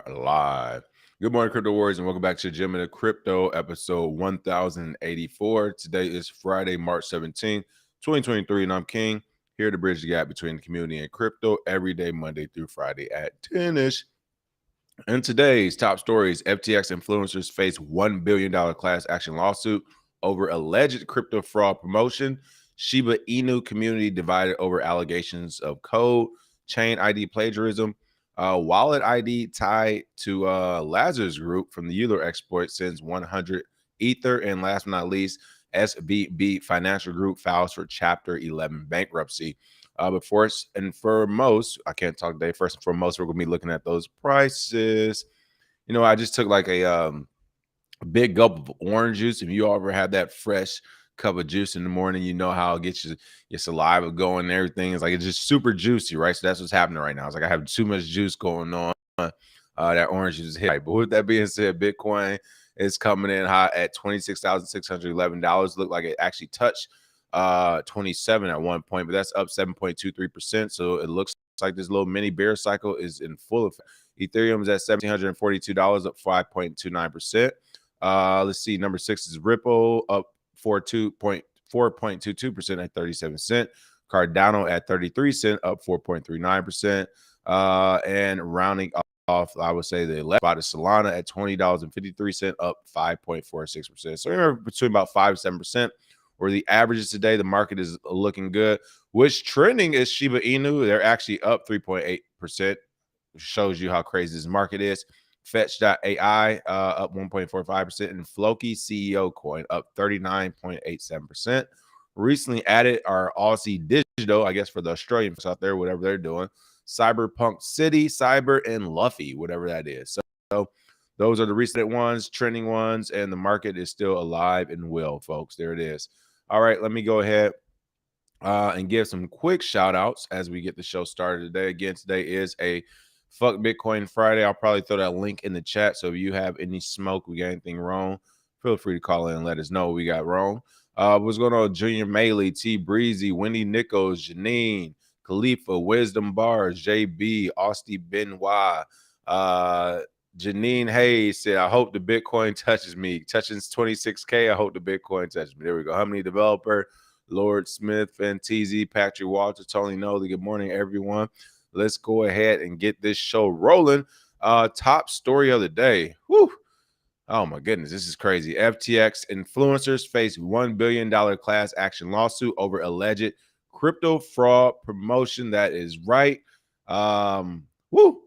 Live. Good morning, Crypto Warriors, and welcome back to Gym of Crypto, episode 1084. Today is Friday, March 17th, 2023, and I'm King, here to bridge the gap between the community and crypto every day, Monday through Friday at 10-ish. And today's top stories: FTX influencers face $1 billion class action lawsuit over alleged crypto fraud promotion. Shiba Inu community divided over allegations of code, chain ID plagiarism. Wallet ID tied to Lazarus Group from the Euler exploit sends 100 Ether. And last but not least, SVB Financial Group files for Chapter 11 bankruptcy. But first and foremost, I can't talk today. First and foremost, we're going to be looking at those prices. You know, I just took like a big gulp of orange juice. If you ever had that fresh cup of juice in the morning, you know how it gets your saliva going and everything. It's like it's just super juicy, right? So that's what's happening right now. It's like I have too much juice going on. That orange juice is hit. But with that being said, Bitcoin is coming in hot at $26,611. Looked like it actually touched 27 at one point, but that's up 7.23%. So it looks like this little mini bear cycle is in full effect. Ethereum is at $1,742, up 5.29%. Let's see, number 6 is Ripple, up 4.22% at 37 cents. Cardano at 33 cents, up 4.39%. And rounding off, I would say the left spot is Solana at $20.53, up 5.46%. So remember, between about 5 to 7%. Where the averages today, the market is looking good. Which trending is Shiba Inu. They're actually up 3.8%. Shows you how crazy this market is. Fetch.ai up 1.45%. And Floki CEO coin up 39.87%. Recently added our Aussie Digital, I guess for the Australian folks out there, whatever they're doing. Cyberpunk City, Cyber, and Luffy, whatever that is. So those are the recent ones, trending ones, and the market is still alive and well, folks. There it is. All right, let me go ahead and give some quick shout outs as we get the show started today. Again, today is a Fuck Bitcoin Friday. I'll probably throw that link in the chat. So if you have any smoke, we got anything wrong, feel free to call in and let us know what we got wrong. What's going on? Junior Maley, T Breezy, Wendy Nichols, Janine, Khalifa, Wisdom Bars, JB, Austin Benoit, Janine Hayes said, I hope the Bitcoin touches me. Touching 26K, I hope the Bitcoin touches me. There we go. Honey Developer, Lord Smith, Fanteezy, Patrick Walter, Tony Nolly. Good morning, everyone. Let's go ahead and get this show rolling. Top story of the day. Whew. Oh, my goodness. This is crazy. FTX influencers face $1 billion class action lawsuit over alleged crypto fraud promotion. That is right. Woo.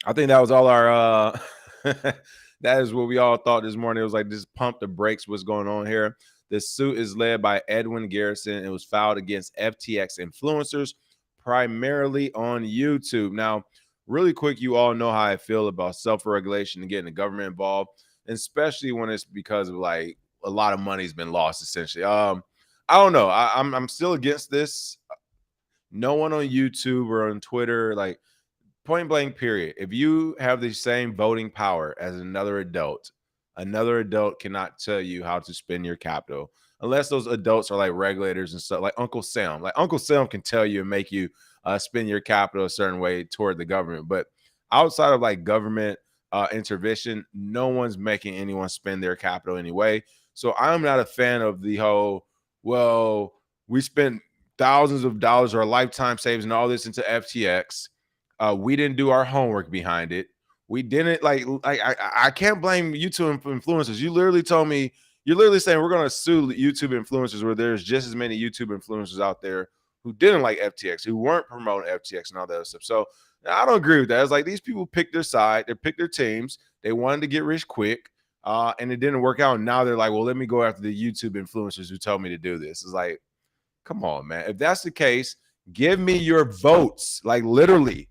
I think that was all our that is what we all thought this morning. It was like just pump the brakes. What's going on here? This suit is led by Edwin Garrison. It was filed against FTX influencers, primarily on YouTube. Now, really quick, you all know how I feel about self-regulation and getting the government involved, especially when it's because of like a lot of money's been lost, essentially. I don't know. I'm still against this. No one on YouTube or on Twitter, like, point blank period. If you have the same voting power as another adult cannot tell you how to spend your capital unless those adults are like regulators and stuff, like Uncle Sam. Like Uncle Sam can tell you and make you spend your capital a certain way toward the government. But outside of like government intervention, no one's making anyone spend their capital anyway. So I'm not a fan of the whole, well, we spent thousands of dollars or a lifetime savings and all this into FTX. We didn't do our homework behind it. We didn't I can't blame YouTube influencers. You literally told me, you're literally saying we're going to sue YouTube influencers where there's just as many YouTube influencers out there who didn't like FTX, who weren't promoting FTX and all that other stuff. So I don't agree with that. It's like these people picked their side. They picked their teams. They wanted to get rich quick and it didn't work out. And now they're like, well, let me go after the YouTube influencers who told me to do this. It's like, come on, man. If that's the case, give me your votes. Like literally.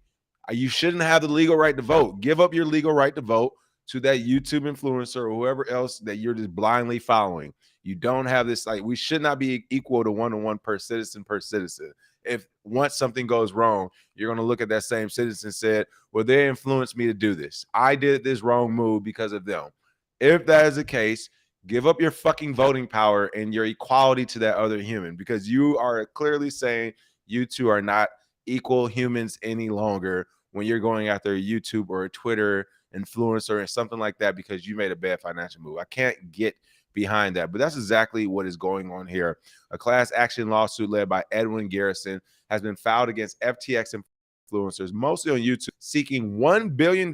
You shouldn't have the legal right to vote. Give up your legal right to vote to that YouTube influencer or whoever else that you're just blindly following. You don't have this, like, we should not be equal to 1-to-1 per citizen. If once something goes wrong, you're going to look at that same citizen and say, well, they influenced me to do this. I did this wrong move because of them. If that is the case, give up your fucking voting power and your equality to that other human, because you are clearly saying you two are not equal humans any longer when you're going after a YouTube or a Twitter influencer or something like that because you made a bad financial move. I can't get behind that, but that's exactly what is going on here. A class action lawsuit led by Edwin Garrison has been filed against FTX influencers, mostly on YouTube, seeking $1 billion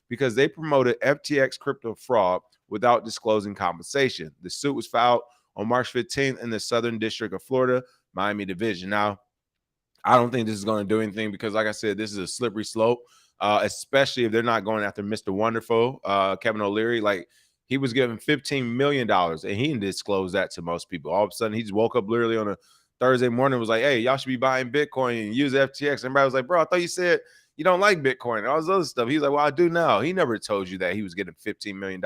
because they promoted FTX crypto fraud without disclosing compensation. The suit was filed on March 15th in the Southern District of Florida, Miami Division. Now, I don't think this is going to do anything because, like I said, this is a slippery slope, especially if they're not going after Mr. Wonderful, Kevin O'Leary. Like, he was given $15 million, and he didn't disclose that to most people. All of a sudden, he just woke up literally on a Thursday morning and was like, hey, y'all should be buying Bitcoin and use FTX. Everybody was like, bro, I thought you said you don't like Bitcoin and all this other stuff. He's like, well, I do now. He never told you that he was getting $15 million.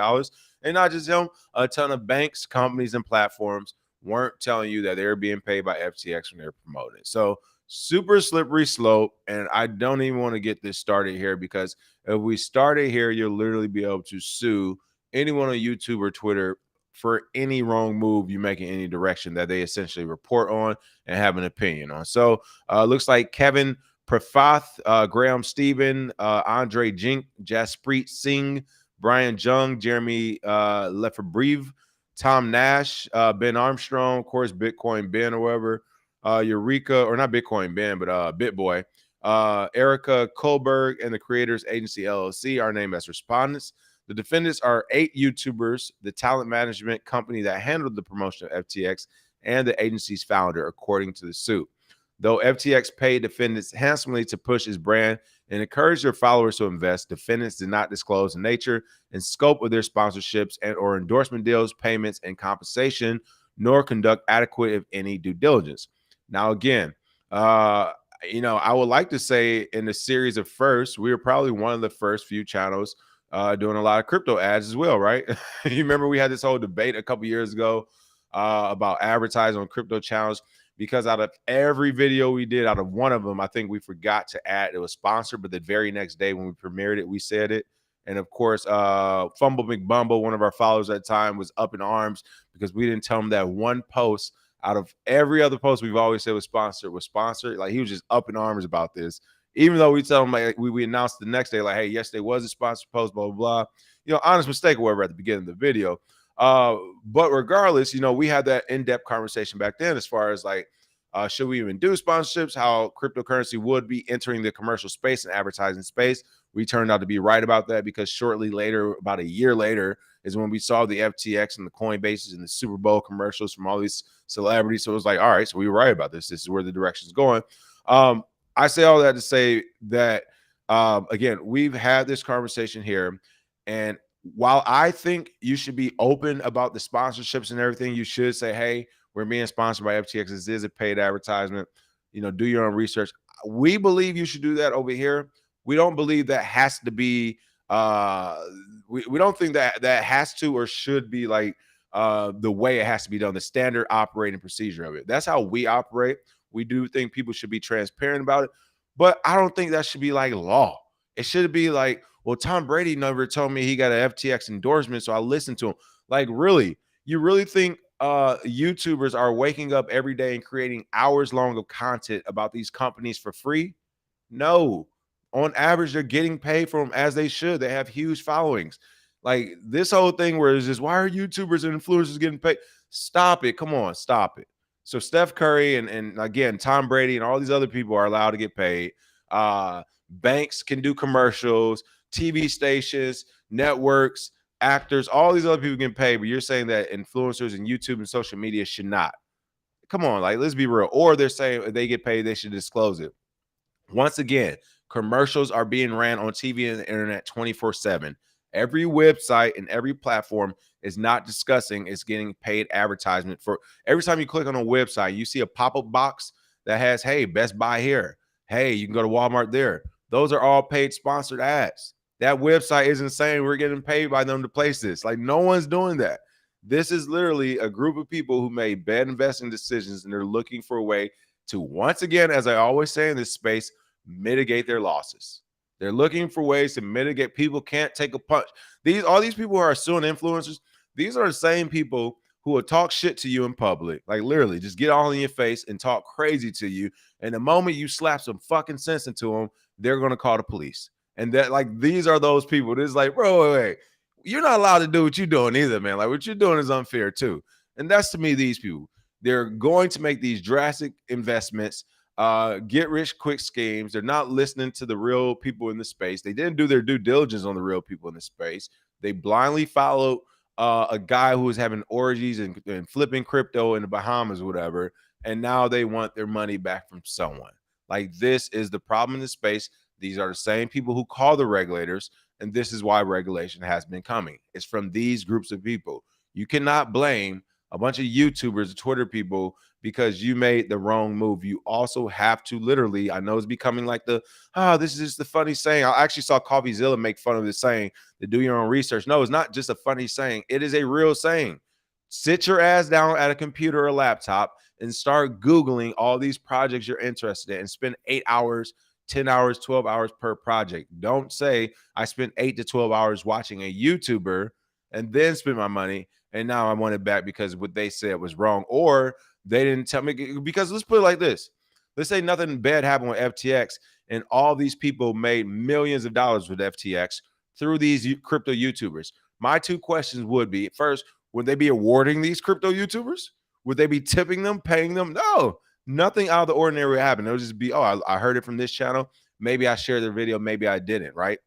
And not just him, a ton of banks, companies, and platforms weren't telling you that they were being paid by FTX when they were promoting. So super slippery slope. And I don't even want to get this started here because if we started here, you'll literally be able to sue anyone on YouTube or Twitter for any wrong move you make in any direction that they essentially report on and have an opinion on. So looks like Kevin Prafath, Graham Stephen, Andre Jink, Jaspreet Singh, Brian Jung, Jeremy Lefebvre, Tom Nash, Ben Armstrong, of course, Bitcoin Ben or whatever, Eureka, or not Bitcoin Ben, but BitBoy, Erica Kohlberg, and the Creators Agency LLC are named as respondents. The defendants are 8 YouTubers, the talent management company that handled the promotion of FTX, and the agency's founder, according to the suit. Though FTX paid defendants handsomely to push its brand and encourage their followers to invest, defendants did not disclose the nature and scope of their sponsorships and or endorsement deals, payments, and compensation, nor conduct adequate, if any, due diligence. Now, again, I would like to say in the series of firsts, we were probably one of the first few channels doing a lot of crypto ads as well, right? You remember we had this whole debate a couple years ago about advertising on crypto channels, because out of every video we did, out of one of them, I think we forgot to add it was sponsored, but the very next day when we premiered it, we said it. And of course, Fumble McBumble, one of our followers at the time, was up in arms because we didn't tell him that one post out of every other post we've always said was sponsored. Like, he was just up in arms about this. Even though we tell them, like, we announced the next day, like, hey, yesterday was a sponsored post, blah, blah, blah. Honest mistake or whatever at the beginning of the video. But regardless, we had that in-depth conversation back then as far as like, should we even do sponsorships, how cryptocurrency would be entering the commercial space and advertising space. We turned out to be right about that because shortly later, about a year later, is when we saw the FTX and the Coinbases and the Super Bowl commercials from all these celebrities. So it was like, all right, so we were right about this. This is where the direction is going. I say all that to say that, again, we've had this conversation here. And while I think you should be open about the sponsorships and everything, you should say, hey, we're being sponsored by FTX. This is a paid advertisement. Do your own research. We believe you should do that over here. We don't believe that has to be, we don't think that has to or should be like the way it has to be done, the standard operating procedure of it. That's how we operate. We do think people should be transparent about it, but I don't think that should be like law. It should be like, well, Tom Brady never told me he got an FTX endorsement, so I listened to him. Like, really? You really think YouTubers are waking up every day and creating hours long of content about these companies for free? No. On average, they're getting paid for them as they should. They have huge followings. Like, this whole thing where it's just, why are YouTubers and influencers getting paid? Stop it. Come on, stop it. So Steph Curry and again, Tom Brady and all these other people are allowed to get paid. Banks can do commercials, TV stations, networks, actors, all these other people get paid, but you're saying that influencers and YouTube and social media should not. Come on, like, let's be real. Or they're saying if they get paid, they should disclose it. Once again, commercials are being ran on TV and the internet 24/7. Every website and every platform is not discussing it's getting paid advertisement for. Every time you click on a website, you see a pop-up box that has, hey, Best Buy here. Hey, you can go to Walmart there. Those are all paid sponsored ads. That website isn't saying we're getting paid by them to place this. Like, no one's doing that. This is literally a group of people who made bad investing decisions, and they're looking for a way to, once again, as I always say in this space, mitigate their losses. They're looking for ways to mitigate. People can't take a punch. All these people who are suing influencers, these are the same people who will talk shit to you in public. Like, literally, just get all in your face and talk crazy to you. And the moment you slap some fucking sense into them, they're going to call the police. And that, like, these are those people. It's like, bro, wait, you're not allowed to do what you're doing either, man. Like, what you're doing is unfair too. And that's, to me, these people. They're going to make these drastic investments, get rich quick schemes. They're not listening to the real people in the space. They didn't do their due diligence on the real people in the space. They blindly followed a guy who was having orgies and flipping crypto in the Bahamas or whatever. And now they want their money back from someone. Like, this is the problem in the space. These are the same people who call the regulators. And this is why regulation has been coming. It's from these groups of people. You cannot blame a bunch of YouTubers, Twitter people, because you made the wrong move. You also have to literally, I know it's becoming like this is just the funny saying. I actually saw CoffeeZilla make fun of this saying, to do your own research. No, it's not just a funny saying. It is a real saying. Sit your ass down at a computer or laptop and start Googling all these projects you're interested in and spend 8 hours, 10 hours, 12 hours per project. Don't say I spent 8 to 12 hours watching a YouTuber and then spend my money, and now I want it back because what they said was wrong, or they didn't tell me. Because let's put it like this. Let's say nothing bad happened with FTX and all these people made millions of dollars with FTX through these crypto YouTubers. My two questions would be, first, would they be awarding these crypto YouTubers? Would they be tipping them, paying them? No, nothing out of the ordinary would happen. It would just be, oh, I heard it from this channel. Maybe I shared their video. Maybe I didn't, right?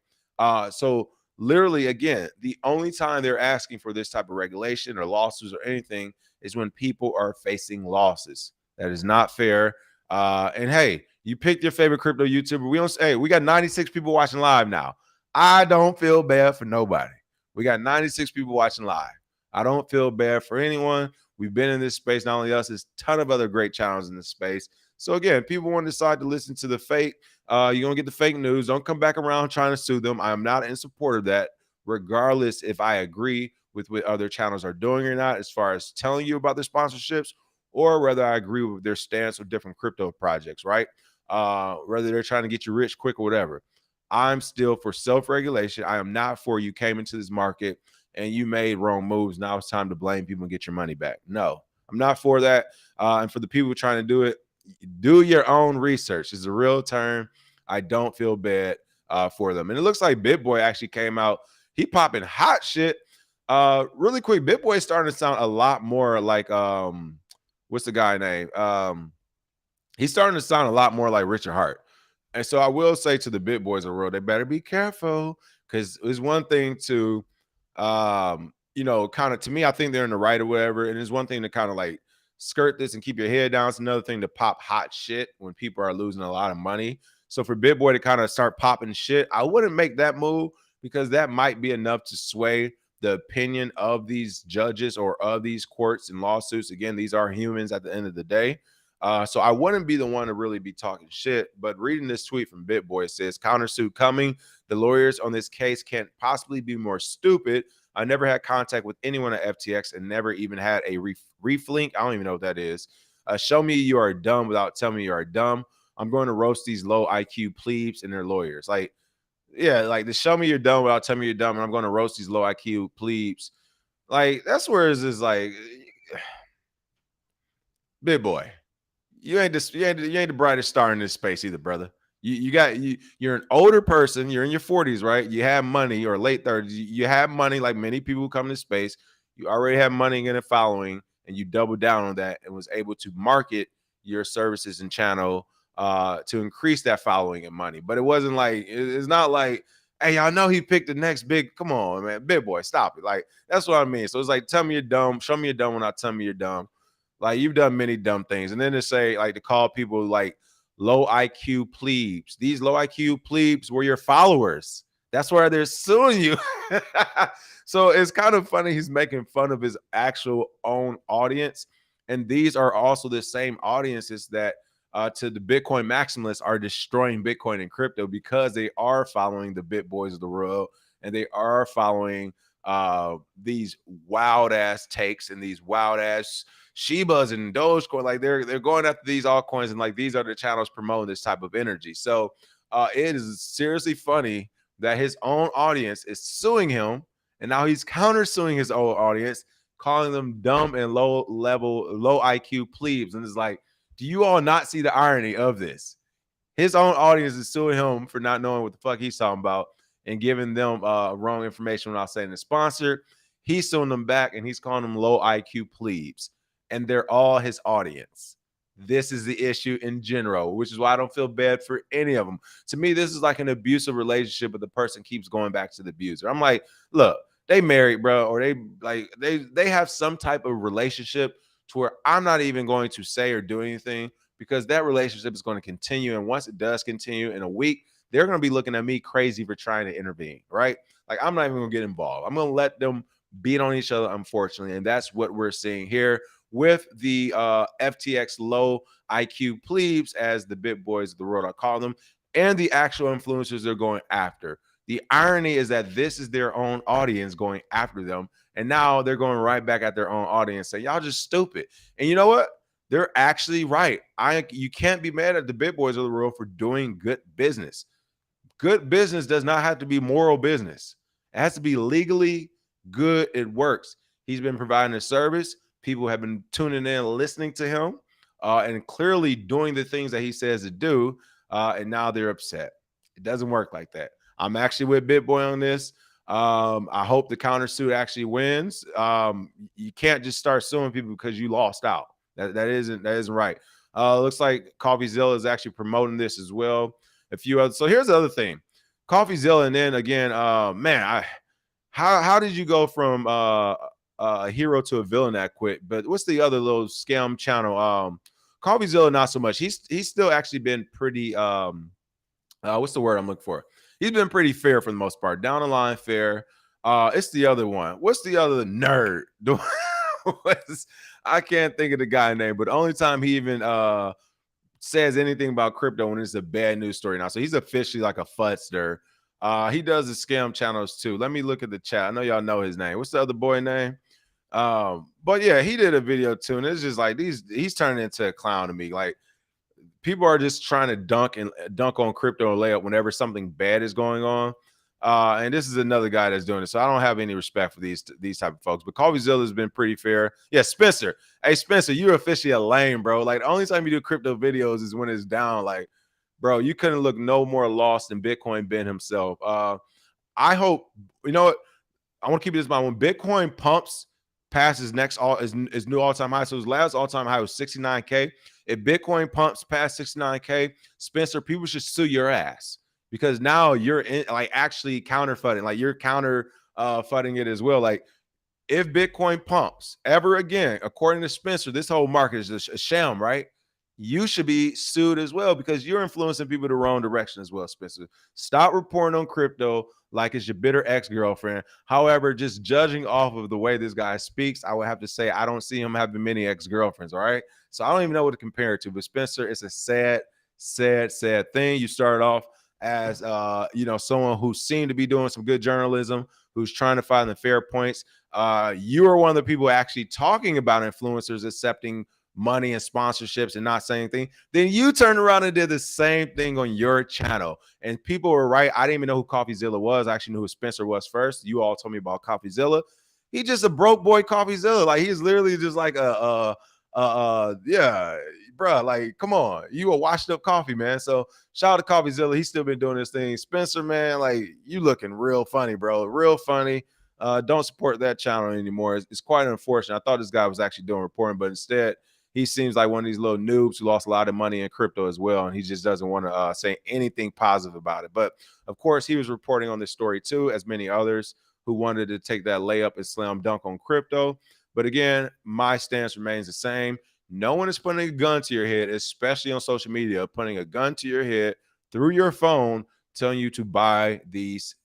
So literally, again, the only time they're asking for this type of regulation or lawsuits or anything is when people are facing losses. That is not fair. And hey, you picked your favorite crypto YouTuber. We don't say, hey, we got 96 people watching live now. I don't feel bad for nobody. We got 96 people watching live. I don't feel bad for anyone. We've been in this space, not only us, there's a ton of other great channels in this space. So again, people want to decide to listen to the fake, you're going to get the fake news. Don't come back around trying to sue them. I am not in support of that, regardless if I agree with what other channels are doing or not, as far as telling you about their sponsorships, or whether I agree with their stance with different crypto projects, right? Whether they're trying to get you rich quick or whatever. I'm still for self-regulation. I am not for you came into this market and you made wrong moves. Now it's time to blame people and get your money back. No, I'm not for that. And for the people trying to do it, do your own research. It's a real term. I don't feel bad for them. And it looks like BitBoy actually came out. He popping hot shit. Really quick, BitBoy is starting to sound a lot more like what's the guy name? He's starting to sound a lot more like Richard Hart. And so I will say to the BitBoys of the world, they better be careful, because it's one thing to kind of, to me, I think they're in the right or whatever. And it's one thing to kind of like skirt this and keep your head down. It's another thing to pop hot shit when people are losing a lot of money. So for BitBoy to kind of start popping shit, I wouldn't make that move, because that might be enough to sway the opinion of these judges or of these courts and lawsuits. Again, these are humans at the end of the day. So I wouldn't be the one to really be talking shit. But reading this tweet from BitBoy, it says, countersuit coming. The lawyers on this case can't possibly be more stupid. I never had contact with anyone at FTX and never even had a reflink. I don't even know what that is. Show me you are dumb without telling me you are dumb. I'm going to roast these low IQ plebes and their lawyers. Like, yeah, like the show me you're dumb without telling me you're dumb, and I'm going to roast these low IQ plebes. Like, that's where it's just like, BitBoy, you ain't the brightest star in this space either, brother. You're an older person. You're in your 40s, right? You have money, or late 30s. You have money, like many people who come to space. You already have money and a following, and you doubled down on that and was able to market your services and channel to increase that following and money. But it wasn't like, it's not like, hey, y'all know he picked the next big. Come on, man, BitBoy, stop it. Like, that's what I mean. So it's like, tell me you're dumb. Show me you're dumb when I tell me you're dumb. Like, you've done many dumb things. And then to say, like, to call people like low IQ plebes. These low IQ plebes were your followers. That's why they're suing you. So it's kind of funny. He's making fun of his actual own audience. And these are also the same audiences that to the Bitcoin maximalists are destroying Bitcoin and crypto, because they are following the BitBoys of the world, and they are following these wild ass takes and these wild ass Shibas and Dogecoin. Like, they're going after these altcoins, and like, these are the channels promoting this type of energy. So it is seriously funny that his own audience is suing him, and now he's countersuing his own audience, calling them dumb and low IQ plebes. And it's like, do you all not see the irony of this? His own audience is suing him for not knowing what the fuck he's talking about and giving them wrong information without saying it's sponsored. He's suing them back and he's calling them low IQ plebes. And they're all his audience. This is the issue in general, which is why I don't feel bad for any of them. To me, this is like an abusive relationship, but the person keeps going back to the abuser. I'm like, look, they married, bro, or they have some type of relationship to where I'm not even going to say or do anything because that relationship is going to continue. And once it does continue in a week, they're going to be looking at me crazy for trying to intervene, right? Like, I'm not even going to get involved. I'm going to let them beat on each other, unfortunately. And that's what we're seeing here with the FTX low IQ plebes, as the bit boys of the world I call them, and the actual influencers they're going after. The irony is that this is their own audience going after them. And now they're going right back at their own audience saying, y'all just stupid. And you know what? They're actually right. You can't be mad at the bit boys of the world for doing good business. Good business does not have to be moral business. It has to be legally good. It works. He's been providing a service. People have been tuning in, listening to him, and clearly doing the things that he says to do. And now they're upset. It doesn't work like that. I'm actually with BitBoy on this. I hope the countersuit actually wins. You can't just start suing people because you lost out. That isn't right. Looks like CoffeeZilla is actually promoting this as well. A few other. So here's the other thing, CoffeeZilla, and then again, man, how did you go from a hero to a villain that quick? But what's the other little scam channel? CoffeeZilla, not so much. He's still actually been pretty. What's the word I'm looking for? He's been pretty fair for the most part. Down the line fair. It's the other one. What's the other nerd? I can't think of the guy name, but the only time he even says anything about crypto when it's a bad news story now. So he's officially like a fudster. He does the scam channels too. Let me look at the chat. I know y'all know his name. What's the other boy name? But yeah, he did a video too, and it's just like he's turning into a clown to me. Like, people are just trying to dunk on crypto and layup whenever something bad is going on. And this is another guy that's doing it. So I don't have any respect for these type of folks. But CoffeeZilla has been pretty fair. Yeah, Spencer. Hey, Spencer, you're officially a lame, bro. Like, the only time you do crypto videos is when it's down. Like, bro, you couldn't look no more lost than Bitcoin Ben himself. I hope, you know what? I want to keep this in mind. When Bitcoin pumps past his new all-time high, so his last all-time high was 69K. If Bitcoin pumps past 69K, Spencer, people should sue your ass, because now you're actually counterfeiting, like you're counterfeiting it as well. Like, if Bitcoin pumps ever again, according to Spencer, this whole market is a sham, right? You should be sued as well, because you're influencing people the wrong direction as well, Spencer. Stop reporting on crypto like it's your bitter ex-girlfriend. However, just judging off of the way this guy speaks, I would have to say I don't see him having many ex-girlfriends, all right? So I don't even know what to compare it to. But Spencer, it's a sad thing. You started off as someone who seemed to be doing some good journalism, who's trying to find the fair points. You are one of the people actually talking about influencers accepting money and sponsorships and not saying anything. Then you turned around and did the same thing on your channel. And people were right. I didn't even know who CoffeeZilla was. I actually knew who Spencer was first. You all told me about CoffeeZilla. He's just a broke boy CoffeeZilla. Like, he's literally just like yeah, bro, like, come on, you a washed up coffee, man. So shout out to CoffeeZilla. He's still been doing this thing. Spencer, man, like, you looking real funny, bro. Real funny. Don't support that channel anymore. It's quite unfortunate. I thought this guy was actually doing reporting, but instead he seems like one of these little noobs who lost a lot of money in crypto as well, and he just doesn't want to say anything positive about it. But of course, he was reporting on this story too, as many others who wanted to take that layup and slam dunk on crypto. But again, my stance remains the same. No one is putting a gun to your head, especially on social media, putting a gun to your head through your phone, telling you to buy these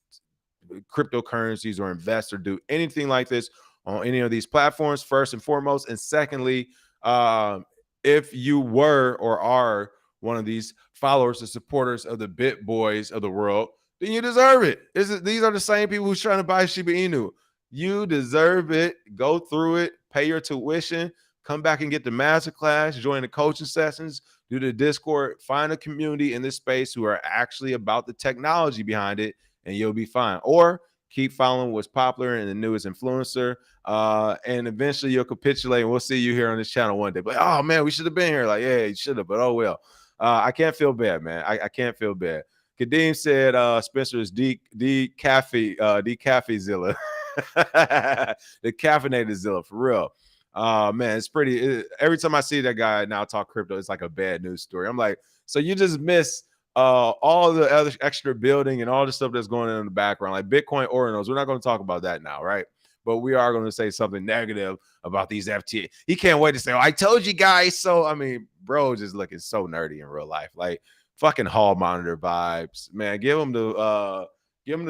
cryptocurrencies or invest or do anything like this on any of these platforms, first and foremost. And secondly, if you were or are one of these followers and supporters of the bit boys of the world, then you deserve it. These are the same people who's trying to buy Shiba Inu. You deserve it. Go through it, pay your tuition, come back and get the masterclass, join the coaching sessions, do the Discord, find a community in this space who are actually about the technology behind it, and you'll be fine. Or keep following what's popular and the newest influencer, and eventually you'll capitulate, and we'll see you here on this channel one day. But, oh, man, we should have been here. Like, yeah, you should have, but oh, well. I can't feel bad, man. I can't feel bad. Kadeem said Spencer is decaffeizilla. The caffeinated Zilla, for real. Man, it's pretty. Every time I see that guy now talk crypto, it's like a bad news story. I'm like, so you just miss all the other extra building and all the stuff that's going on in the background, like Bitcoin Ordinals. We're not going to talk about that now, right? But we are going to say something negative about these FTX. He can't wait to say, oh, I told you guys. So, I mean, bro, just looking so nerdy in real life. Like fucking hall monitor vibes. Man, give him the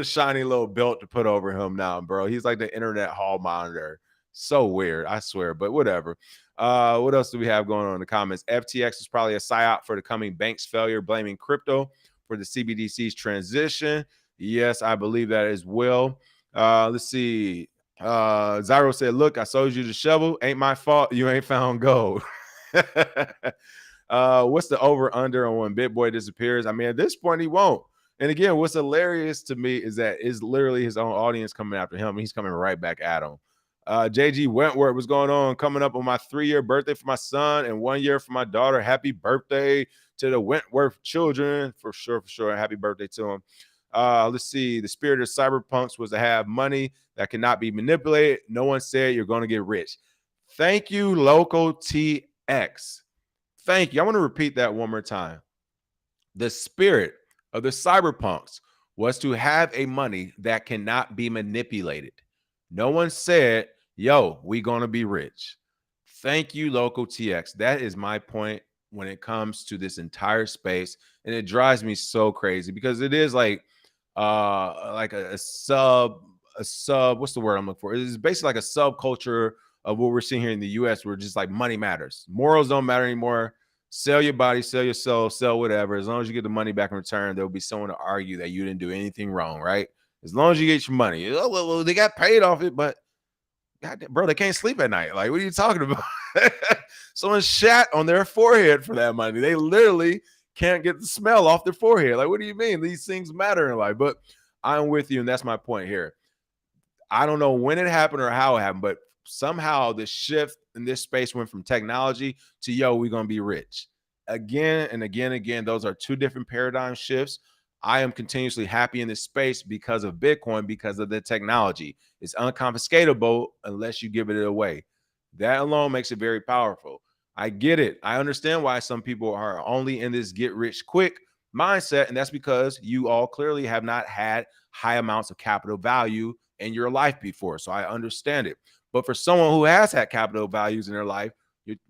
shiny little belt to put over him now, bro. He's like the internet hall monitor. So weird, I swear, but whatever. What else do we have going on in the comments? FTX is probably a psyop for the coming bank's failure, blaming crypto for the CBDC's transition. Yes, I believe that as well. Let's see. Zyro said, look, I sold you the shovel. Ain't my fault. You ain't found gold. What's the over under on when BitBoy disappears? I mean, at this point, he won't. And again, what's hilarious to me is that it's literally his own audience coming after him. And he's coming right back at him. JG Wentworth, what's going on? Coming up on my 3-year birthday for my son and 1 year for my daughter. Happy birthday to the Wentworth children. For sure. Happy birthday to them. Let's see. The spirit of cyberpunks was to have money that cannot be manipulated. No one said you're going to get rich. Thank you, Local TX. Thank you. I want to repeat that one more time. The spirit of the cyberpunks was to have a money that cannot be manipulated. No one said, yo, we gonna be rich. Thank you, Local TX. That is my point when it comes to this entire space. And it drives me so crazy because it is like a sub, what's the word I'm looking for? It's basically like a subculture of what we're seeing here in the US where just like money matters. Morals don't matter anymore. Sell your body, sell your soul, sell whatever. As long as you get the money back in return, there'll be someone to argue that you didn't do anything wrong, right? As long as you get your money. Oh, well, they got paid off it, but God, bro, they can't sleep at night. Like, what are you talking about? Someone shat on their forehead for that money. They literally can't get the smell off their forehead. Like, what do you mean? These things matter in life. But I'm with you, and that's my point here. I don't know when it happened or how it happened, but somehow the shift in this space went from technology to, yo, we're going to be rich. Again and again, those are two different paradigm shifts. I am continuously happy in this space because of Bitcoin, because of the technology. It's unconfiscatable unless you give it away. That alone makes it very powerful. I get it. I understand why some people are only in this get rich quick mindset, and that's because you all clearly have not had high amounts of capital value in your life before. So I understand it. But for someone who has had capital values in their life,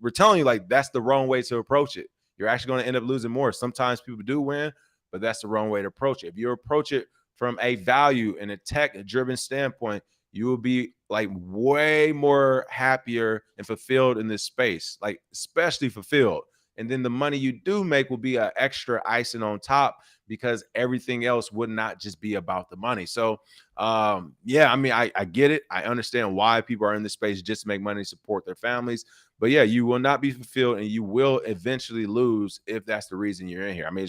we're telling you like that's the wrong way to approach it. You're actually going to end up losing more. Sometimes people do win, but that's the wrong way to approach it. If you approach it from a value and a tech-driven standpoint, you will be like way more happier and fulfilled in this space, like especially fulfilled. And then the money you do make will be an extra icing on top because everything else would not just be about the money. So, yeah, I mean, I get it. I understand why people are in this space just to make money, support their families. But yeah, you will not be fulfilled and you will eventually lose if that's the reason you're in here. I mean,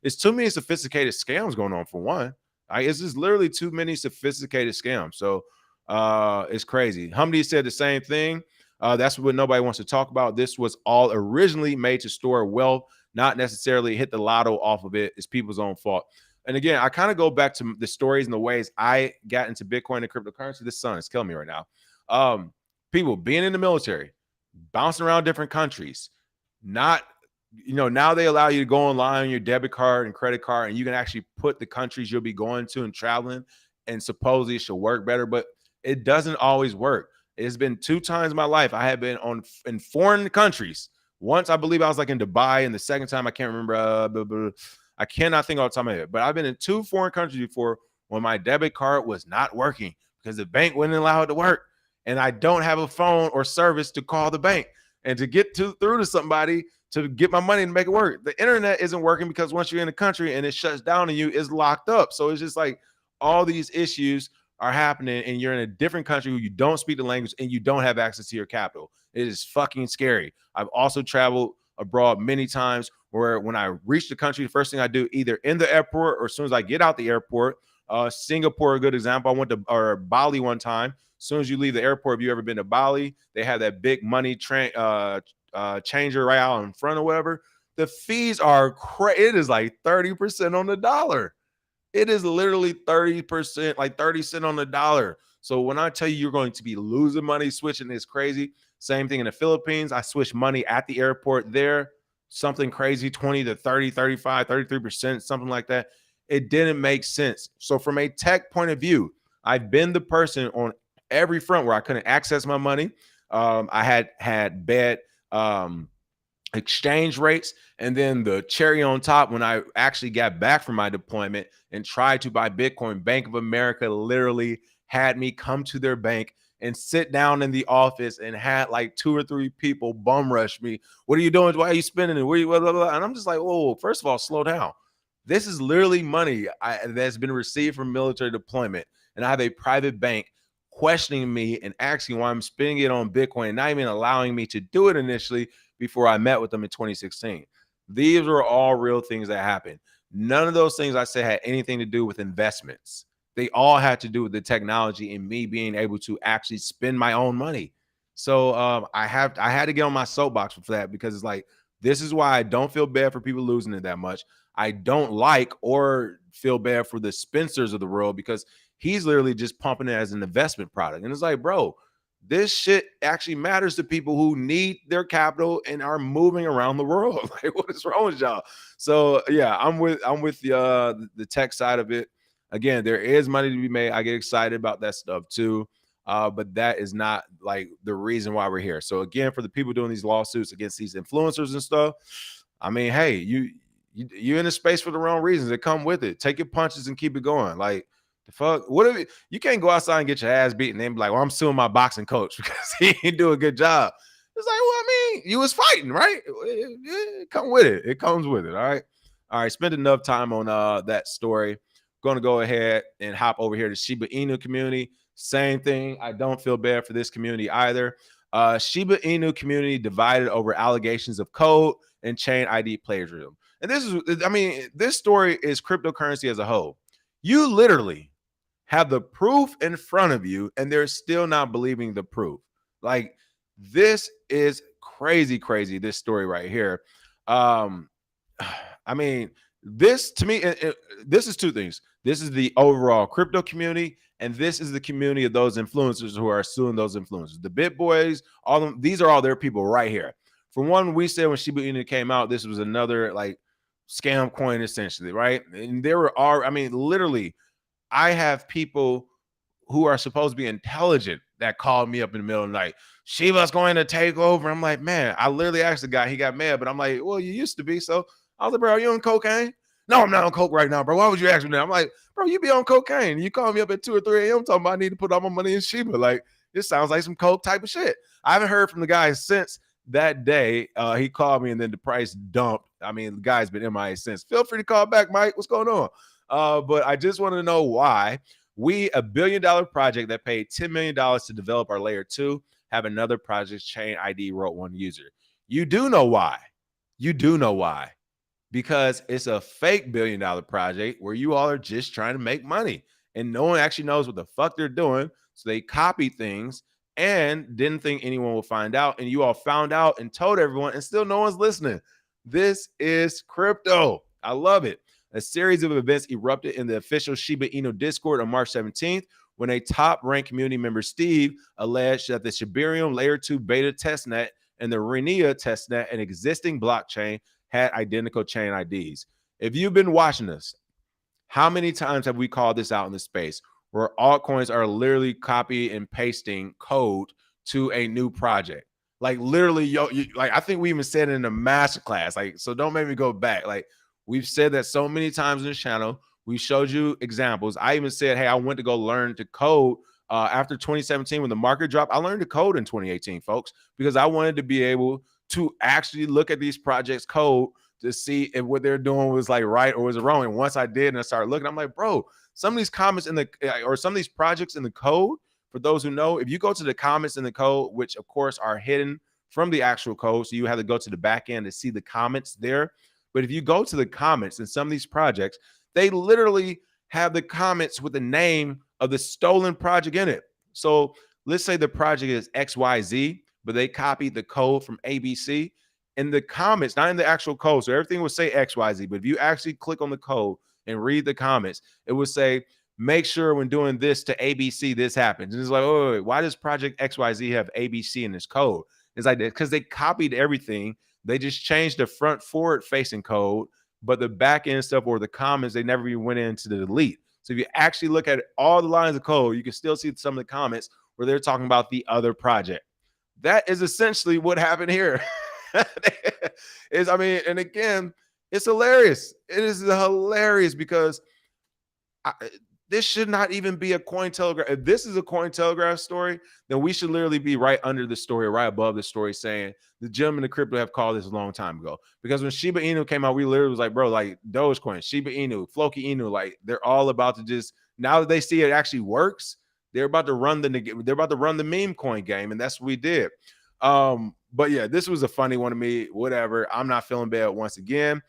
it's too many sophisticated scams going on for one. It's just literally too many sophisticated scams. So it's crazy. Humdy said the same thing. That's what nobody wants to talk about. This was all originally made to store wealth, not necessarily hit the lotto off of it. It's people's own fault. And again, I kind of go back to the stories and the ways I got into Bitcoin and cryptocurrency. This sun is killing me right now. People being in the military, bouncing around different countries, not, now they allow you to go online on your debit card and credit card, and you can actually put the countries you'll be going to and traveling, and supposedly it should work better, but it doesn't always work. It's been 2 times in my life I have been in foreign countries. Once I believe I was like in Dubai, and the second time I can't remember. I cannot think off the top of my head, but I've been in 2 foreign countries before when my debit card was not working because the bank wouldn't allow it to work, and I don't have a phone or service to call the bank and to get through to somebody to get my money and make it work. The internet isn't working because once you're in the country and it shuts down on you, it's locked up. So it's just like all these issues are happening and you're in a different country where you don't speak the language and you don't have access to your capital. It is fucking scary. I've also traveled abroad many times where when I reach the country, the first thing I do, either in the airport or as soon as I get out the airport, Singapore, a good example. I went to Bali one time. As soon as you leave the airport, if you ever been to Bali, they have that big money changer right out in front or whatever. The fees are crazy. It is like 30% on the dollar. It is literally 30%, like 30 cents on the dollar. So when I tell you you're going to be losing money switching, it's crazy. Same thing in the Philippines. I switched money at the airport there, something crazy, 20 to 30, 35, 33%, something like that. It didn't make sense. So from a tech point of view, I've been the person on every front where I couldn't access my money. I had bad exchange rates. And then the cherry on top, when I actually got back from my deployment and tried to buy Bitcoin, Bank of America literally had me come to their bank and sit down in the office and had like 2 or 3 people bum rush me. What are you doing? Why are you spending it? Where you, blah, blah, blah. And I'm just like, whoa, first of all, slow down. This is literally money that's been received from military deployment. And I have a private bank questioning me and asking why I'm spending it on Bitcoin and not even allowing me to do it initially before I met with them in 2016. These were all real things that happened. None of those things I said had anything to do with investments. They all had to do with the technology and me being able to actually spend my own money. So I had to get on my soapbox for that, because it's like, this is why I don't feel bad for people losing it that much. I don't like or feel bad for the Spencers of the world, because he's literally just pumping it as an investment product. And it's like, bro, this shit actually matters to people who need their capital and are moving around the world. Like, what is wrong with y'all? So yeah, I'm with the tech side of it. Again, there is money to be made. I get excited about that stuff too. But that is not like the reason why we're here. So again, for the people doing these lawsuits against these influencers and stuff, I mean, hey, you're in a space for the wrong reasons. That come with it. Take your punches and keep it going. Like, the fuck? What if you can't go outside and get your ass beaten and then be like, well, I'm suing my boxing coach because he didn't do a good job. It's like, well, I mean, you was fighting, right? It come with it. It comes with it. All right. All right. Spend enough time on that story. Going to go ahead and hop over here to Shiba Inu community. Same thing. I don't feel bad for this community either. Shiba Inu community divided over allegations of code and chain ID plagiarism. And this is, I mean, this story is cryptocurrency as a whole. You literally have the proof in front of you and they're still not believing the proof. Like, this is crazy, this story right here. I mean, this to me, this is two things. This is the overall crypto community, and this is the community of those influencers who are suing those influencers. The Bit Boys, all them, these are all their people right here. For one, we said when Shiba Inu came out, this was another like scam coin essentially, right? And there were all, I mean, literally, I have people who are supposed to be intelligent that called me up in the middle of the night. Shiba's going to take over. I'm like, man, I literally asked the guy, he got mad, but I'm like, well, you used to be. So I was like, bro, are you on cocaine? No, I'm not on coke right now, bro. Why would you ask me that? I'm like, bro, you be on cocaine. You call me up at 2 or 3 a.m. talking about I need to put all my money in Shiba. Like, this sounds like some coke type of shit. I haven't heard from the guy since that day. He called me and then the price dumped. I mean, the guy's been MIA since. Feel free to call back, Mike. What's going on? But I just want to know why we, a $1 billion project that paid $10 million to develop our layer 2, have another project's chain ID wrote one user. You do know why. You do know why. Because it's a fake $1 billion project where you all are just trying to make money and no one actually knows what the fuck they're doing. So they copy things and didn't think anyone will find out. And you all found out and told everyone, and still no one's listening. This is crypto. I love it. A series of events erupted in the official Shiba Inu Discord on March 17th when a top-ranked community member, Steve, alleged that the Shibarium Layer 2 beta testnet and the Renia testnet, an existing blockchain, had identical chain IDs. If you've been watching this, how many times have we called this out in the space where altcoins are literally copy and pasting code to a new project? Like, literally, like, I think we even said it in a masterclass. Like, so don't make me go back. Like, we've said that so many times in this channel. We showed you examples. I even said, hey, I went to go learn to code after 2017 when the market dropped. I learned to code in 2018, folks, because I wanted to be able to actually look at these projects code to see if what they're doing was like right or was it wrong. And once I did and I started looking, I'm like, bro, some of these comments in the, or some of these projects in the code, for those who know, if you go to the comments in the code, which of course are hidden from the actual code, so you have to go to the back end to see the comments there. But if you go to the comments in some of these projects, they literally have the comments with the name of the stolen project in it. So let's say the project is XYZ, but they copied the code from ABC. in the comments, not in the actual code. So everything would say XYZ, but if you actually click on the code and read the comments, it would say, make sure when doing this to ABC, this happens. And it's like, oh, wait, why does project XYZ have ABC in this code? It's like, because they copied everything. They just changed the front forward facing code, but the back end stuff or the comments, they never even went into the delete. So if you actually look at all the lines of code, you can still see some of the comments where they're talking about the other project. That is essentially what happened here. I mean, and again, it's hilarious. It is hilarious because this should not even be a Cointelegraph. If this is a Cointelegraph story, then we should literally be right under the story, right above the story, saying the gentlemen in crypto have called this a long time ago. Because when Shiba Inu came out, we literally was like, bro, like Dogecoin, Shiba Inu, Floki Inu, like they're all about to just, now that they see it actually works, they're about to run the meme coin game, and that's what we did. But yeah, this was a funny one to me. Whatever. I'm not feeling bad once again.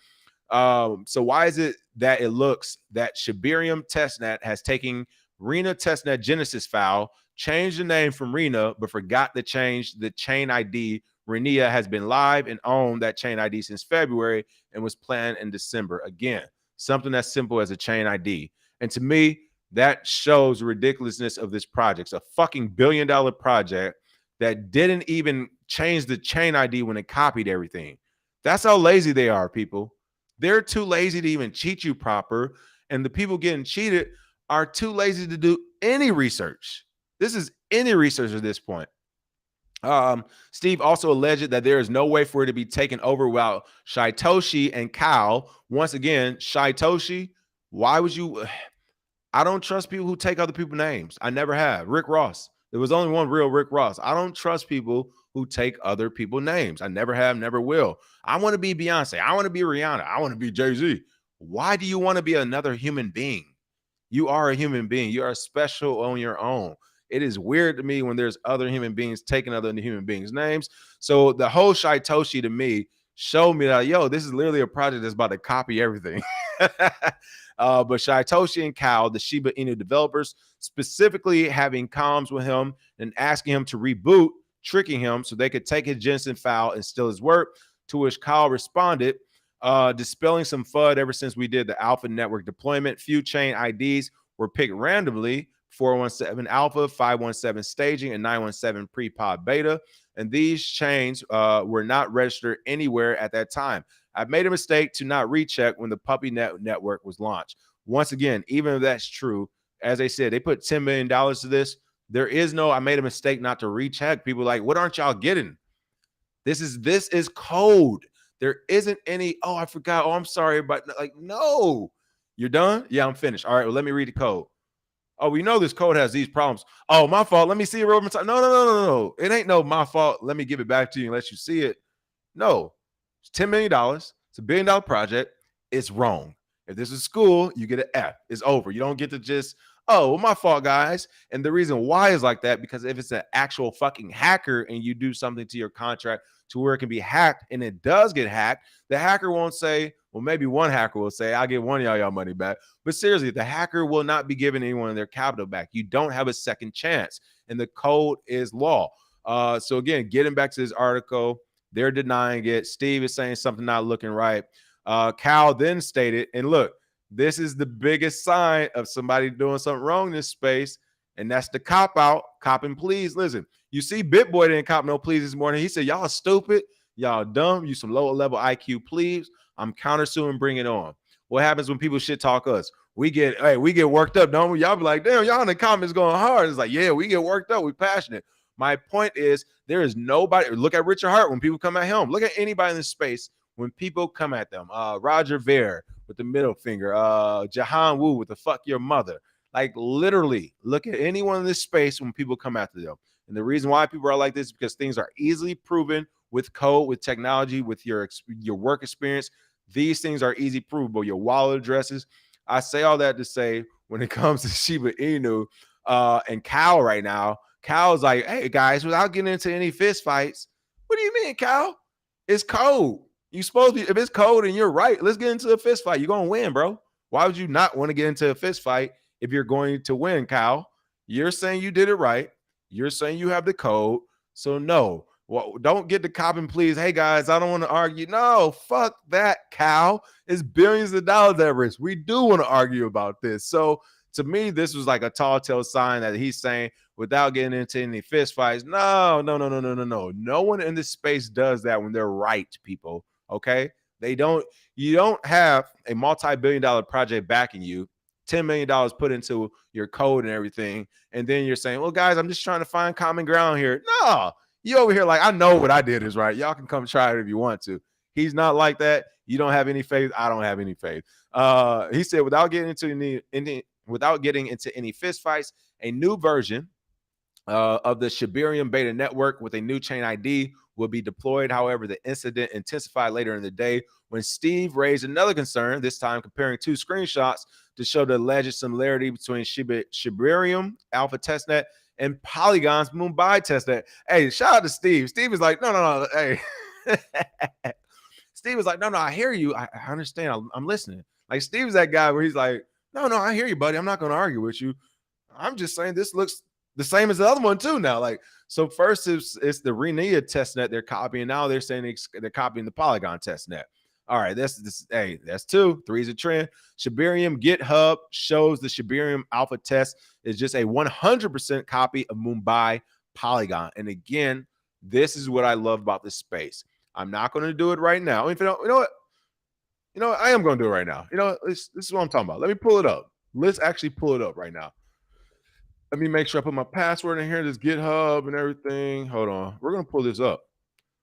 So why is it that it looks that Shibarium testnet has taken Rena testnet Genesis file, changed the name from Rena, but forgot to change the chain ID? Renia has been live and owned that chain ID since February and was planned in December. Again, something as simple as a chain ID. And to me, that shows the ridiculousness of this project. It's a fucking $1 billion project that didn't even change the chain ID when it copied everything. That's how lazy they are, people. They're too lazy to even cheat you proper. And the people getting cheated are too lazy to do any research. This is any research at this point. Steve also alleged that there is no way for it to be taken over without Shytoshi and Kyle. Once again, Shytoshi, why would you? I don't trust people who take other people's names. I never have. Rick Ross. There was only one real Rick Ross. I don't trust people who take other people's names. I never have, never will. I want to be Beyonce. I want to be Rihanna. I want to be Jay-Z. Why do you want to be another human being? You are a human being. You are special on your own. It is weird to me when there's other human beings taking other human beings' names. So the whole Shytoshi to me showed me that, yo, this is literally a project that's about to copy everything. But Shytoshi and Kyle, the Shiba Inu developers, specifically having comms with him and asking him to reboot, tricking him so they could take his Jensen file and steal his work, to which Kyle responded, dispelling some FUD ever since we did the Alpha Network deployment. Few chain IDs were picked randomly, 417 Alpha, 517 staging, and 917 pre-pod beta. And these chains were not registered anywhere at that time. I made a mistake to not recheck when the Puppy Network was launched. Once again, even if that's true, as I said, they put $10 million to this. There is no, I made a mistake not to recheck. People are like, what aren't y'all getting? This is code. There isn't any, oh, I forgot. Oh, I'm sorry. But like, no. You're done? Yeah, I'm finished. All right, well, let me read the code. Oh, we know this code has these problems. Oh, my fault. Let me see it real time. No. It ain't no my fault. Let me give it back to you and let you see it. No. It's $10 million. It's a $1 billion project. It's wrong. If this is school, you get an F. It's over. You don't get to just, oh, well, my fault, guys. And the reason why is like that, because if it's an actual fucking hacker and you do something to your contract to where it can be hacked and it does get hacked, the hacker won't say, well, maybe one hacker will say, I'll give one of y'all money back. But seriously, the hacker will not be giving anyone their capital back. You don't have a second chance. And the code is law. So again, getting back to this article, they're denying it. Steve is saying something not looking right. Cal then stated, and look, this is the biggest sign of somebody doing something wrong in this space, and that's the cop out. Cop and please. Listen, you see BitBoy didn't cop no please this morning. He said, y'all stupid, y'all dumb, you some lower level IQ please. I'm countersuing, bring it on. What happens when people shit talk us? We get worked up, don't we? Y'all be like, damn, y'all in the comments going hard. It's like, yeah, we get worked up. We passionate. My point is, there is nobody. Look at Richard Hart when people come at him. Look at anybody in this space when people come at them. Roger Ver with the middle finger. Jahan Wu with the fuck your mother. Like literally, look at anyone in this space when people come after them. And the reason why people are like this is because things are easily proven with code, with technology, with your work experience. These things are easy provable. Your wallet addresses. I say all that to say, when it comes to Shiba Inu and Cal right now, Cal's like, hey guys, without getting into any fist fights. What do you mean, Cal? It's code. You supposed to, if it's code and you're right, let's get into a fist fight. You're gonna win, bro. Why would you not want to get into a fist fight if you're going to win, Cal? You're saying you did it right. You're saying you have the code. So no, Well, don't get the cop and please. Hey guys, I don't want to argue. No, fuck that, cow. It's billions of dollars at risk. We do want to argue about this. So to me, this was like a tall tale sign that he's saying without getting into any fist fights. No, no, no, no, no, no, no. No one in this space does that when they're right, people. Okay. They don't, you don't have a multi-billion-dollar project backing you, $10 million put into your code and everything. And then you're saying, well, guys, I'm just trying to find common ground here. No, you over here like, I know what I did is right. Y'all can come try it if you want to. He's not like that. You don't have any faith. I don't have any faith. He said, without getting into any fist fights, a new version of the Shibarium beta network with a new chain ID will be deployed. However, the incident intensified later in the day when Steve raised another concern, this time comparing two screenshots to show the alleged similarity between Shibarium Alpha testnet and Polygon's Mumbai testnet. Hey, shout out to Steve. Steve is like, no. Hey. Steve was like, no, I hear you. I understand. I'm listening. Like, Steve's that guy where he's like, no, I hear you, buddy. I'm not going to argue with you. I'm just saying this looks the same as the other one too now. Like, so first it's the Renia testnet they're copying. Now they're saying they're copying the Polygon testnet. All right, hey, that's two. Three's a trend. Shibarium GitHub shows the Shibarium Alpha test is just a 100% copy of Mumbai Polygon. And again, this is what I love about this space. I'm not going to do it right now. If you know what, I am going to do it right now. This is what I'm talking about. Let me pull it up. Let's actually pull it up right now. Let me make sure I put my password in here, this GitHub and everything. Hold on. We're going to pull this up.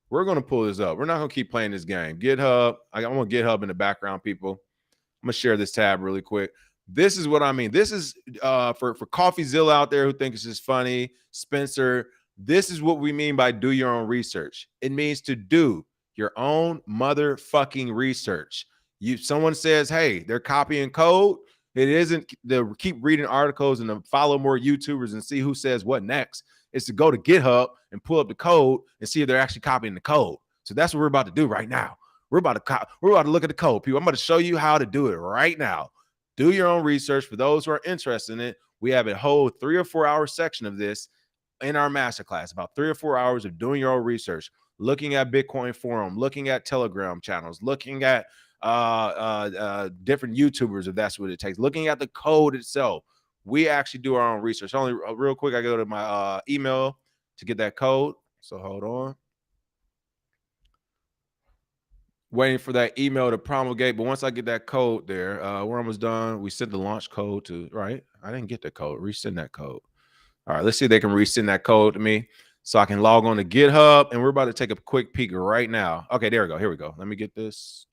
We're going to pull this up. We're not going to keep playing this game. GitHub. I want GitHub in the background, people. I'm going to share this tab really quick. This is what I mean. This is for CoffeeZilla out there who think it's just funny. Spencer, this is what we mean by do your own research. It means to do your own motherfucking research. Someone says, hey, they're copying code. It isn't to keep reading articles and to follow more YouTubers and see who says what next. It's to go to GitHub and pull up the code and see if they're actually copying the code. So that's what we're about to do right now. We're about to look at the code, people. I'm about to show you how to do it right now. Do your own research. For those who are interested in it, we have a whole 3 or 4 hour section of this in our masterclass, about 3 or 4 hours of doing your own research, looking at Bitcoin forum, looking at Telegram channels, looking at different YouTubers, if that's what it takes, looking at the code itself. We actually do our own research. Only real quick, I go to my email to get that code. So hold on. Waiting for that email to promulgate. But once I get that code there, we're almost done. We sent the launch code to, right? I didn't get the code. Resend that code. All right, let's see if they can resend that code to me so I can log on to GitHub. And we're about to take a quick peek right now. Okay, there we go. Here we go. Let me get this.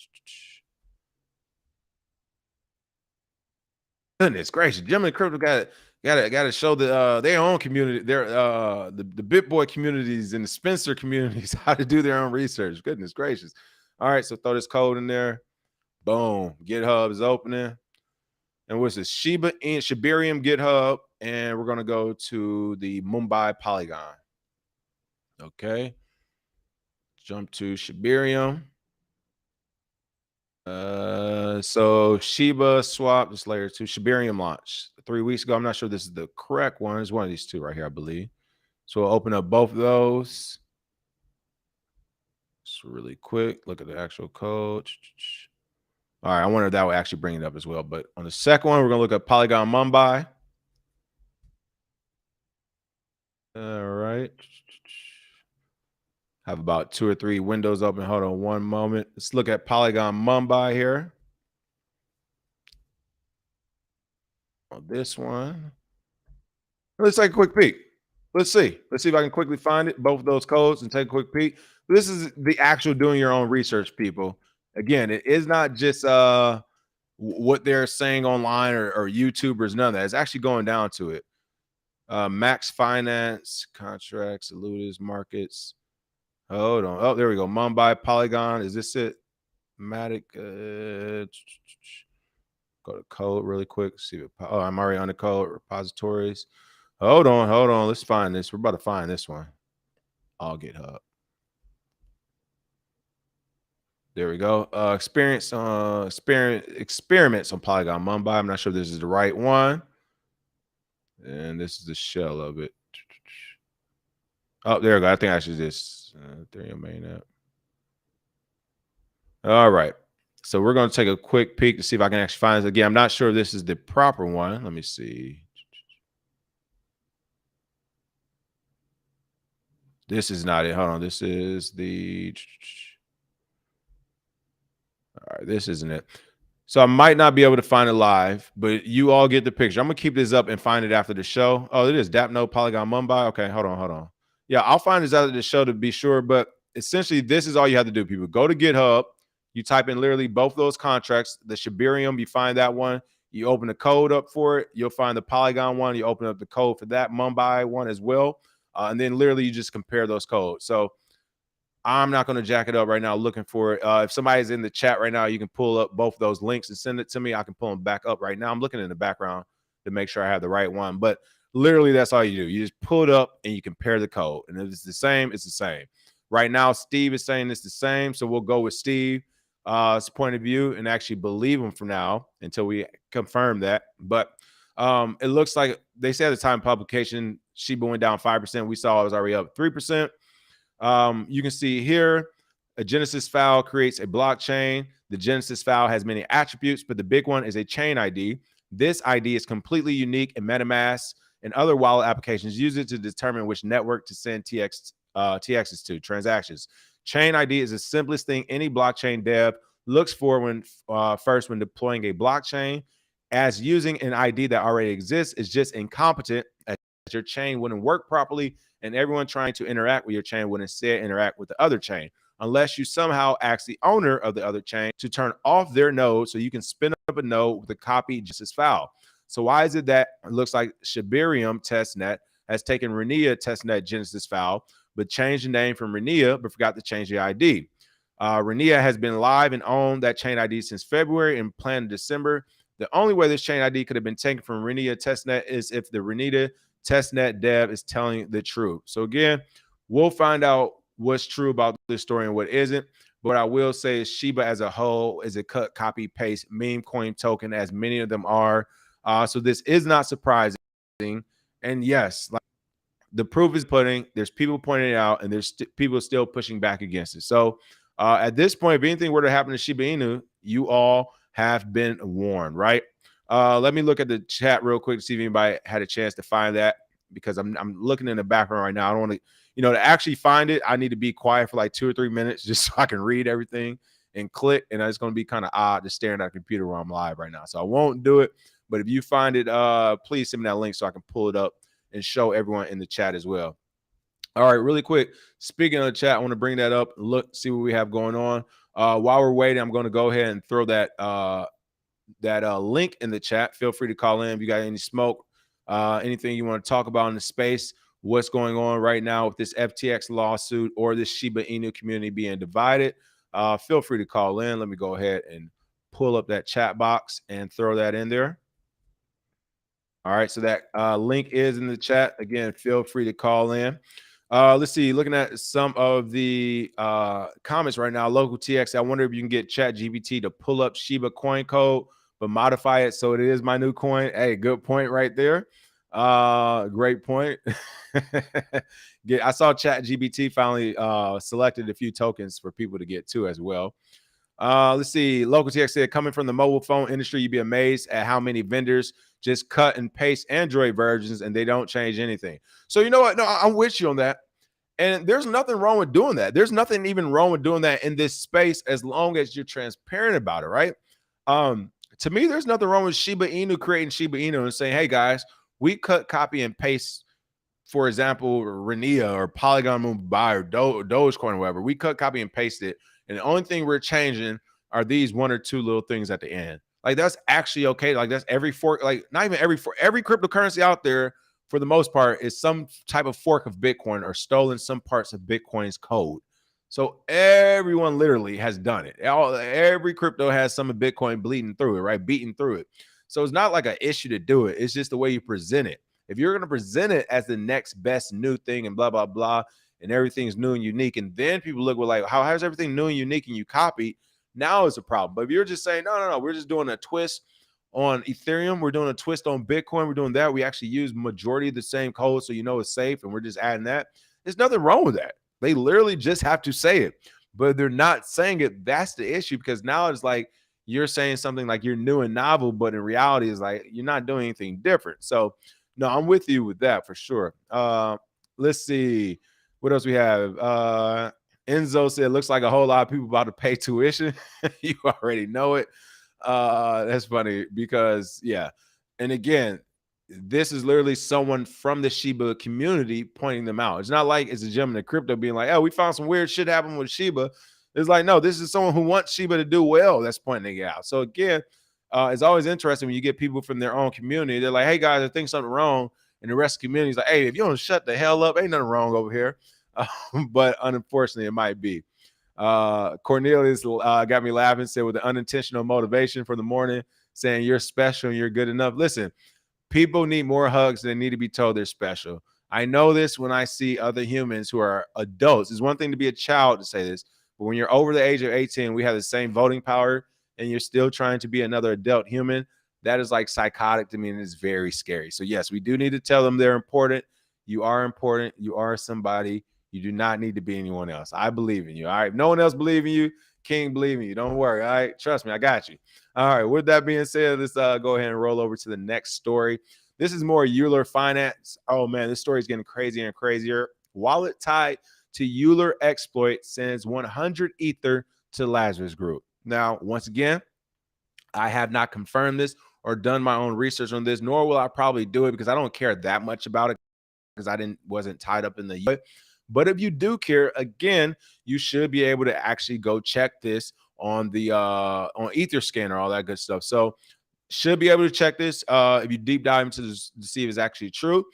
Goodness gracious, Gemini Crypto got to show their own community, the BitBoy communities and the Spencer communities how to do their own research. Goodness gracious. All right, so throw this code in there. Boom. GitHub is opening. And what's this? Shibarium GitHub. And we're going to go to the Mumbai Polygon. Okay. Jump to Shibarium. So Shiba swap, this layer 2, Shibarium launch 3 weeks ago. I'm not sure this is the correct one. It's one of these two right here, I believe. So we'll open up both of those. Just really quick. Look at the actual code. All right, I wonder if that will actually bring it up as well. But on the second one, we're gonna look at Polygon Mumbai. All right. Have about 2 or 3 windows open. Hold on one moment. Let's look at Polygon Mumbai here. On this one. Let's take a quick peek. Let's see if I can quickly find it, both of those codes, and take a quick peek. This is the actual doing your own research, people. Again, it is not just what they're saying online or YouTubers, none of that. It's actually going down to it. Max Finance, contracts, Ludus, markets. Hold on. Oh, there we go. Mumbai, Polygon. Is this it? Matic. Go to code really quick. See if I'm already on the code. Repositories. Hold on. Let's find this. We're about to find this one. All GitHub. There we go. Experiments on Polygon Mumbai. I'm not sure if this is the right one. And this is the shell of it. Oh, there we go. I think I should just Ethereum main app. All right. So we're going to take a quick peek to see if I can actually find this. Again, I'm not sure if this is the proper one. Let me see. This is not it. Hold on. This is the. All right. This isn't it. So I might not be able to find it live, but you all get the picture. I'm gonna keep this up and find it after the show. Oh, it is Dapno Polygon Mumbai. Okay, hold on. Yeah, I'll find this after the show to be sure. But essentially, this is all you have to do, people. Go to GitHub, you type in literally both those contracts, the Shibarium, you find that one, you open the code up for it, you'll find the Polygon one, you open up the code for that Mumbai one as well. And then literally you just compare those codes. So I'm not going to jack it up right now looking for it. If somebody's in the chat right now, you can pull up both of those links and send it to me. I can pull them back up right now. I'm looking in the background to make sure I have the right one. But literally, that's all you do. You just pull it up and you compare the code. And if it's the same, it's the same. Right now, Steve is saying it's the same. So we'll go with Steve's point of view and actually believe him for now until we confirm that. But it looks like they say at the time of publication, Shiba went down 5%. We saw it was already up 3%. You can see here, a Genesis file creates a blockchain. The Genesis file has many attributes, but the big one is a chain ID. This ID is completely unique, in MetaMask and other wallet applications use it to determine which network to send TXs to, transactions. Chain ID is the simplest thing any blockchain dev looks for when first when deploying a blockchain, as using an ID that already exists is just incompetent, as your chain wouldn't work properly and everyone trying to interact with your chain would instead interact with the other chain, unless you somehow ask the owner of the other chain to turn off their node so you can spin up a node with a copy Genesis file. So why is it that it looks like Shibarium testnet has taken Renia testnet Genesis file, but changed the name from Renia, but forgot to change the ID? Renia has been live and owned that chain ID since February and planned in December. The only way this chain ID could have been taken from Renia testnet is if the Renia testnet dev is telling the truth. So again, we'll find out what's true about this story and what isn't. But what I will say is Shiba as a whole is a cut, copy, paste meme coin token, as many of them are. So this is not surprising. And yes, like the proof is pudding. There's people pointing it out, and there's people still pushing back against it. So at this point, if anything were to happen to Shiba Inu, you all have been warned, right? Let me look at the chat real quick to see if anybody had a chance to find that, because I'm looking in the background right now. I don't want to, to actually find it, I need to be quiet for like 2 or 3 minutes just so I can read everything and click. And it's going to be kind of odd just staring at a computer while I'm live right now. So I won't do it. But if you find it, please send me that link so I can pull it up and show everyone in the chat as well. All right, really quick. Speaking of the chat, I want to bring that up, look, see what we have going on. While we're waiting, I'm going to go ahead and throw that link in the chat. Feel free to call in if you got any smoke, anything you want to talk about in the space, what's going on right now with this FTX lawsuit or this Shiba Inu community being divided. Feel free to call in. Let me go ahead and pull up that chat box and throw that in there. All right, so that link is in the chat. Again, feel free to call in. Let's see, looking at some of the comments right now. Local TX, I wonder if you can get ChatGPT to pull up Shiba coin code, but modify it so it is my new coin. Hey, good point right there. Great point. I saw ChatGPT finally selected a few tokens for people to get too as well. Let's see. Local TX said, coming from the mobile phone industry, you'd be amazed at how many vendors just cut and paste Android versions and they don't change anything. So you know what? No, I'm with you on that. And there's nothing wrong with doing that. There's nothing even wrong with doing that in this space as long as you're transparent about it, right? To me, there's nothing wrong with Shiba Inu creating Shiba Inu and saying, hey guys, we cut, copy, and paste, for example, Renia or Polygon Mumbai or Dogecoin or whatever. We cut, copy, and paste it. And the only thing we're changing are these 1 or 2 little things at the end. Like, that's actually okay. Like, that's every fork, like not even every fork, every cryptocurrency out there for the most part is some type of fork of Bitcoin or stolen some parts of Bitcoin's code. So everyone literally has done it. Every crypto has some of Bitcoin bleeding through it, right? Beating through it. So it's not like an issue to do it. It's just the way you present it. If you're going to present it as the next best new thing and blah, blah, blah, and everything's new and unique, and then people look like, how's everything new and unique and you copy? Now is a problem. But if you're just saying, no, we're just doing a twist on Ethereum, we're doing a twist on Bitcoin, we're doing that, we actually use majority of the same code, so it's safe, and we're just adding that. There's nothing wrong with that. They literally just have to say it, but they're not saying it. That's the issue, because now it's like you're saying something like you're new and novel, but in reality, it's like you're not doing anything different. So, no, I'm with you with that for sure. Let's see what else we have. Enzo said, looks like a whole lot of people about to pay tuition. You already know it. That's funny because, yeah. And again, this is literally someone from the Shiba community pointing them out. It's not like it's a gentleman in crypto being like, oh, we found some weird shit happen with Shiba. It's like, no, this is someone who wants Shiba to do well that's pointing it out. So again, it's always interesting when you get people from their own community. They're like, hey, guys, I think something wrong. And the rest of the community is like, hey, if you don't shut the hell up, ain't nothing wrong over here. But unfortunately, it might be. Cornelius got me laughing, said with the unintentional motivation for the morning, saying you're special and you're good enough. Listen, people need more hugs than need to be told they're special. I know this when I see other humans who are adults. It's one thing to be a child to say this, but when you're over the age of 18, we have the same voting power, and you're still trying to be another adult human. That is like psychotic to me, and it's very scary. So yes, we do need to tell them they're important. You are important. You are somebody. You do not need to be anyone else. I believe in you. All right. If no one else believes in you, King believe in you. Don't worry. All right. Trust me. I got you. All right. With that being said, let's go ahead and roll over to the next story. This is more Euler finance. Oh, man, this story is getting crazier and crazier. Wallet tied to Euler exploit sends 100 Ether to Lazarus Group. Now, once again, I have not confirmed this or done my own research on this, nor will I probably do it because I don't care that much about it because I wasn't tied up in the. But if you do care, again, you should be able to actually go check this on the on Etherscan or all that good stuff. So should be able to check this if you deep dive into this to see if it's actually true.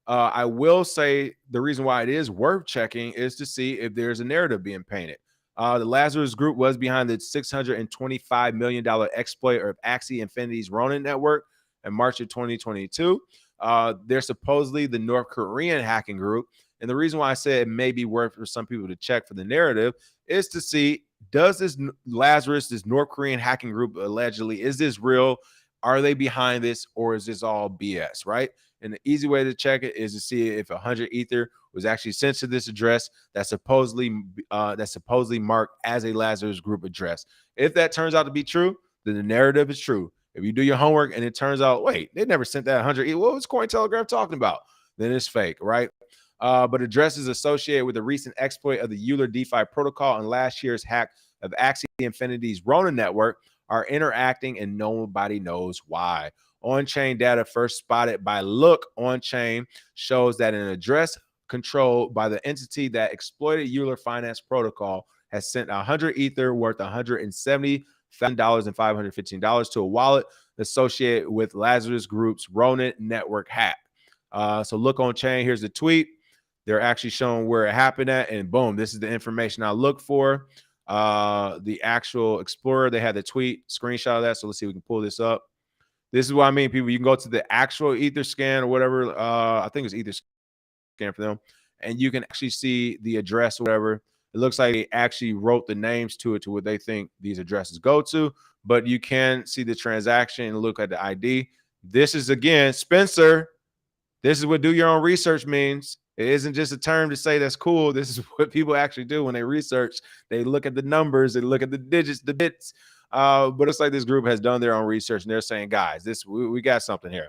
I will say the reason why it is worth checking is to see if there's a narrative being painted. The Lazarus Group was behind the $625 million exploit of Axie Infinity's Ronin network in March of 2022. They're supposedly the North Korean hacking group. And the reason why I say it may be worth for some people to check for the narrative is to see, does this Lazarus, this North Korean hacking group allegedly, is this real? Are they behind this, or is this all BS, right? And the easy way to check it is to see if 100 Ether was actually sent to this address that's supposedly marked as a Lazarus Group address. If that turns out to be true, then the narrative is true. If you do your homework and it turns out, wait, they never sent that 100 Ether, what was Cointelegraph talking about? Then it's fake, right? But addresses associated with the recent exploit of the Euler DeFi protocol and last year's hack of Axie Infinity's Ronin network are interacting, and nobody knows why. On-chain data first spotted by Look On-chain shows that an address controlled by the entity that exploited Euler Finance Protocol has sent 100 Ether worth $170,515 to a wallet associated with Lazarus Group's Ronin network hack. So Look On-chain, here's the tweet. They're actually showing where it happened at, and boom, this is the information I look for. The actual Explorer, they had the tweet screenshot of that. So let's see if we can pull this up. This is what I mean, people. You can go to the actual Etherscan or whatever. I think it's Etherscan for them, and you can actually see the address or whatever. It looks like they actually wrote the names to it to what they think these addresses go to, but you can see the transaction and look at the ID. This is, again, Spencer. This is what do your own research means. It isn't just a term to say that's cool. This is what people actually do when they research. They look at the numbers, they look at the digits, the bits. But it's like this group has done their own research, and they're saying, guys, we got something here.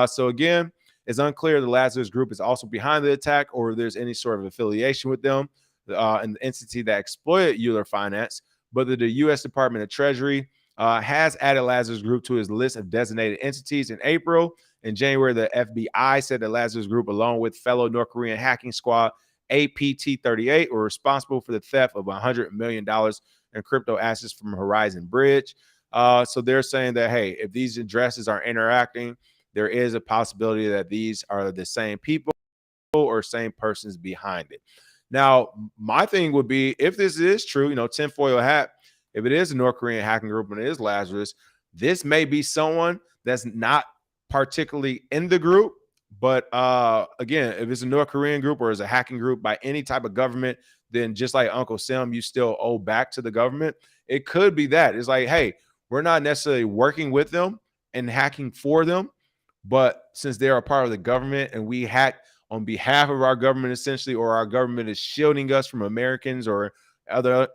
So again, it's unclear the Lazarus Group is also behind the attack or if there's any sort of affiliation with them and the entity that exploited Euler Finance. But the U.S. Department of Treasury has added Lazarus Group to his list of designated entities in April. In January, the FBI said the Lazarus Group, along with fellow North Korean hacking squad APT38, were responsible for the theft of $100 million in crypto assets from Horizon Bridge. So they're saying that, hey, if these addresses are interacting, there is a possibility that these are the same people or same persons behind it. Now, my thing would be, if this is true, tinfoil hat, if it is a North Korean hacking group and it is Lazarus, this may be someone that's not particularly in the group. But again, if it's a North Korean group or is a hacking group by any type of government, then just like Uncle Sam, you still owe back to the government. It could be that. It's like, hey, we're not necessarily working with them and hacking for them, but since they're a part of the government and we hack on behalf of our government, essentially, or our government is shielding us from Americans or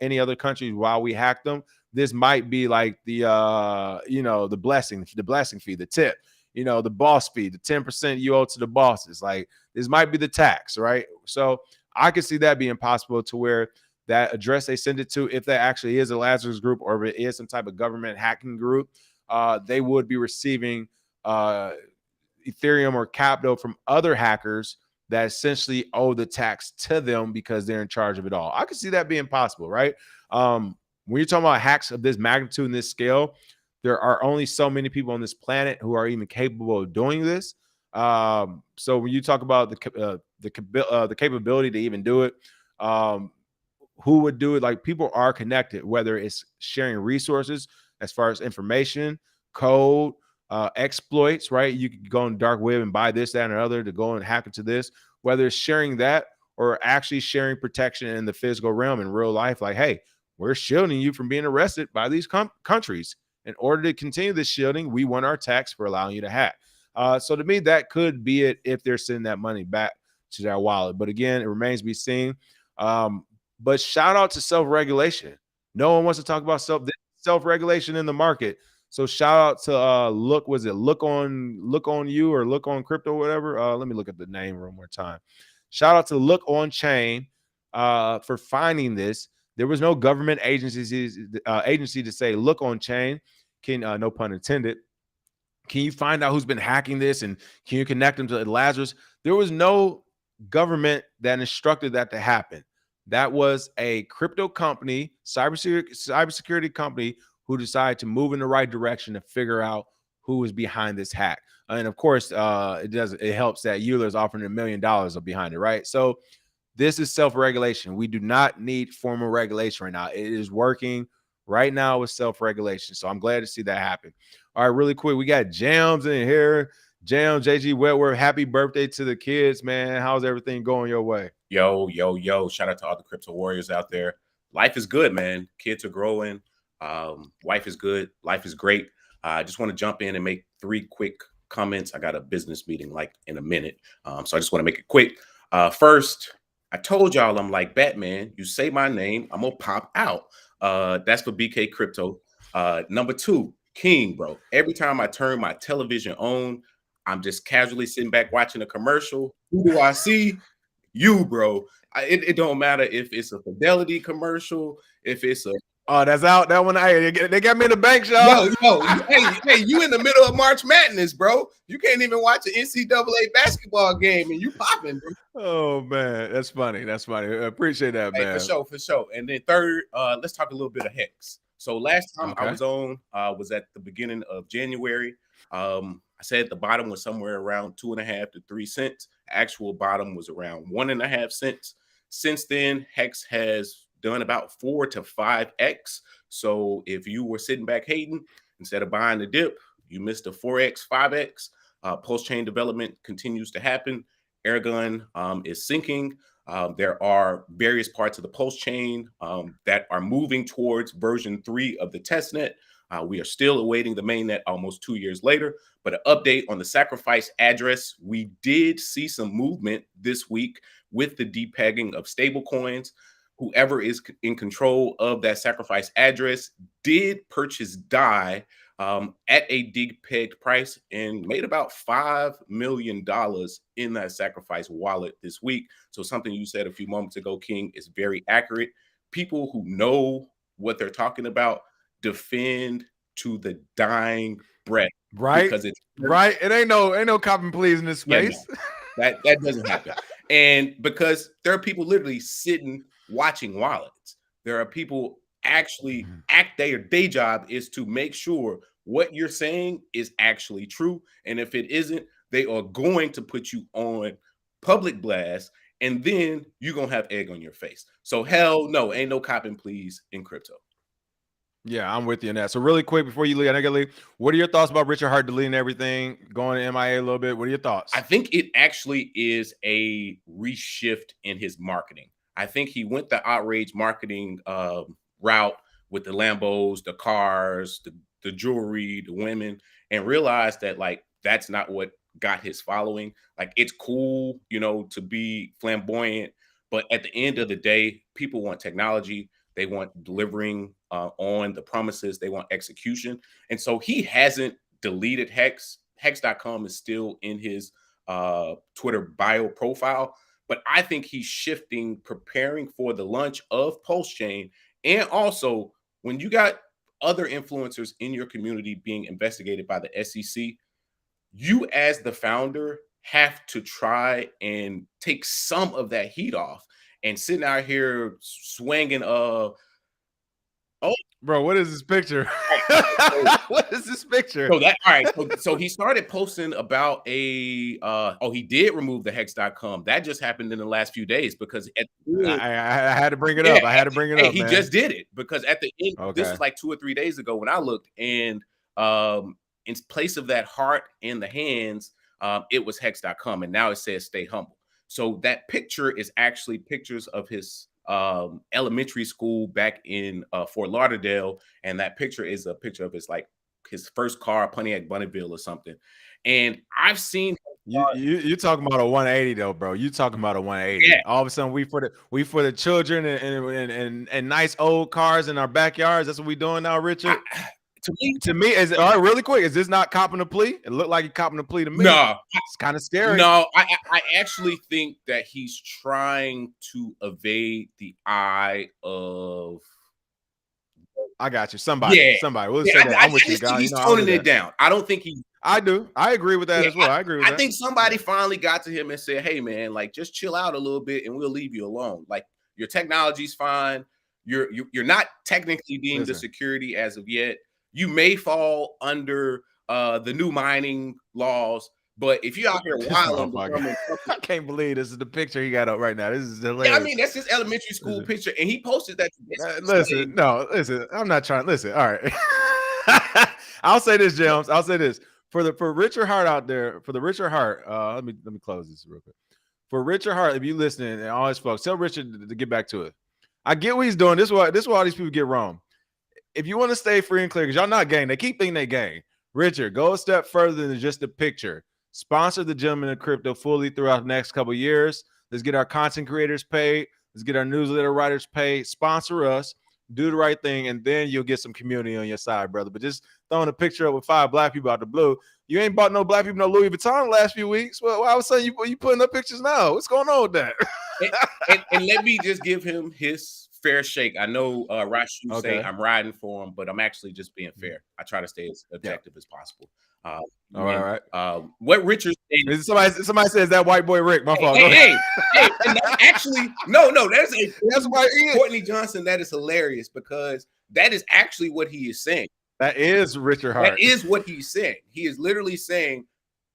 any other countries while we hack them, this might be like the the blessing fee, the tip, the boss fee, the 10% you owe to the bosses. Like, this might be the tax, right? So I could see that being possible, to where that address they send it to, if that actually is a Lazarus group or if it is some type of government hacking group, they would be receiving Ethereum or capital from other hackers that essentially owe the tax to them because they're in charge of it all. I could see that being possible, right? When you're talking about hacks of this magnitude and this scale, there are only so many people on this planet who are even capable of doing this. So when you talk about the capability to even do it, who would do it? Like, people are connected, whether it's sharing resources as far as information, code, exploits, right? You can go on dark web and buy this, that, and other to go and hack into this, whether it's sharing that or actually sharing protection in the physical realm in real life. Like, hey, we're shielding you from being arrested by these countries. In order to continue this shielding, we want our tax for allowing you to hack. So to me, that could be it if they're sending that money back to their wallet. But again, it remains to be seen. But shout out to self-regulation. No one wants to talk about self-regulation in the market. So shout out to look on you or look on crypto, whatever. Let me look at the name one more time. Shout out to Look On Chain for finding this. There was no government agency to say, look on chain. Can no pun intended. Can you find out who's been hacking this, and can you connect them to Lazarus? There was no government that instructed that to happen. That was a crypto company, cybersecurity company, who decided to move in the right direction to figure out who was behind this hack. And of course, it helps that Euler is offering $1 million behind it, right? So this is self-regulation. We do not need formal regulation right now. It is working right now with self-regulation. So I'm glad to see that happen. All right, really quick, we got Jams in here. Jam, JG Wetworth, happy birthday to the kids, man. How's everything going your way? Yo. Shout out to all the crypto warriors out there. Life is good, man. Kids are growing. Wife is good. Life is great. I just want to jump in and make 3 quick comments. I got a business meeting like in a minute. So I just want to make it quick. First, I told y'all I'm like Batman. You say my name, I'm going to pop out. That's for BK Crypto. Number 2, King, bro. Every time I turn my television on, I'm just casually sitting back watching a commercial. Who do I see? You, bro. It don't matter if it's a Fidelity commercial, if it's a that's out. That one, they got me in the bank, y'all. hey, you in the middle of March Madness, bro. You can't even watch an NCAA basketball game and you popping, bro. Oh man, that's funny. That's funny. I appreciate that, man. For sure. And then third, let's talk a little bit of Hex. So last time I was on was at the beginning of January. I said the bottom was somewhere around 2.5 to 3 cents. Actual bottom was around 1.5 cents. Since then, Hex has done about 4 to 5x. So if you were sitting back hating, instead of buying the dip, you missed a 4x, 5x. Post-chain development continues to happen. Airgun is sinking. There are various parts of the post-chain that are moving towards version 3 of the testnet. We are still awaiting the mainnet almost 2 years later, but an update on the sacrifice address. We did see some movement this week with the depegging of stablecoins. Whoever is in control of that sacrifice address did purchase DAI at a depegged price and made about $5 million in that sacrifice wallet this week. So something you said a few moments ago, King, is very accurate. People who know what they're talking about defend to the dying breath, right? Because it's right. It ain't no copy please in this space. Yeah, no, that doesn't happen. And because there are people literally sitting watching wallets, there are people actually their day job is to make sure what you're saying is actually true, and if it isn't, they are going to put you on public blast, and then you're gonna have egg on your face. So hell no, ain't no copying please in crypto. Yeah, I'm with you on that. So really quick before you leave, I gotta leave. What are your thoughts about Richard Hart deleting everything, going to MIA a little bit? What are your thoughts? I think it actually is a reshift in his marketing. I think he went the outrage marketing route with the Lambos, the cars, the jewelry, the women, and realized that like that's not what got his following. Like, it's cool, to be flamboyant, but at the end of the day, people want technology. They want delivering on the promises. They want execution. And so he hasn't deleted Hex. Hex.com is still in his Twitter bio profile. But I think he's shifting, preparing for the launch of Pulse Chain. And also, when you got other influencers in your community being investigated by the SEC, you as the founder have to try and take some of that heat off. And sitting out here swinging bro, what is this picture? What is this picture? So all right. So he started posting about he did remove the hex.com. That just happened in the last few days because I had to bring it up. I had to bring it up, he man. just did it because at the end, this was like 2 or 3 days ago when I looked, and in place of that heart in the hands, it was hex.com, and now it says stay humble. So that picture is actually pictures of his elementary school back in Fort Lauderdale, and that picture is a picture of his first car, Pontiac Bonneville or something. And I've seen you talking about a 180 though, bro. You talking about a 180. Yeah. All of a sudden, we for the children and nice old cars in our backyards. That's what we doing now, Richard. To me, is all right. Really quick, is this not copping a plea? It looked like he copping a plea to me. No, it's kind of scary. No, I actually think that he's trying to evade the eye of. I got you. Somebody. We'll say that. I'm with you, guys. He's toning it down. I don't think he. I do. I agree with that as well. I agree with that. I think somebody finally got to him and said, "Hey, man, like just chill out a little bit, and we'll leave you alone. Like your technology's fine. You're not technically deemed the security as of yet. You may fall under the new mining laws." But if you're out here wilding, I can't believe this is the picture he got up right now. This is hilarious. Yeah, I mean, that's his elementary school picture, and he posted that. Listen, I'm not trying. Listen, all right. I'll say this, James. I'll say this for Richard Hart out there. For the Richard Hart, let me close this real quick. For Richard Hart, if you listening and all his folks, tell Richard to get back to it. I get what he's doing. This is what all these people get wrong. If you want to stay free and clear, because y'all not gang, they keep thinking they gang. Richard, go a step further than just a picture. Sponsor the Gentleman of Crypto fully throughout the next couple of years. Let's get our content creators paid. Let's get our newsletter writers paid. Sponsor us. Do the right thing, and then you'll get some community on your side, brother. But just throwing a picture up with 5 black people out the blue, you ain't bought no black people no Louis Vuitton the last few weeks. Well, I was saying you putting up pictures now. What's going on with that? and let me just give him his fair shake. I know Rash say I'm riding for him, but I'm actually just being fair. I try to stay as objective as possible. All right. What Richard said, somebody says that white boy Rick. My fault. Hey, and actually, no, that's why Courtney Johnson. That is hilarious because that is actually what he is saying. That is Richard Hart. That is what he's saying. He is literally saying,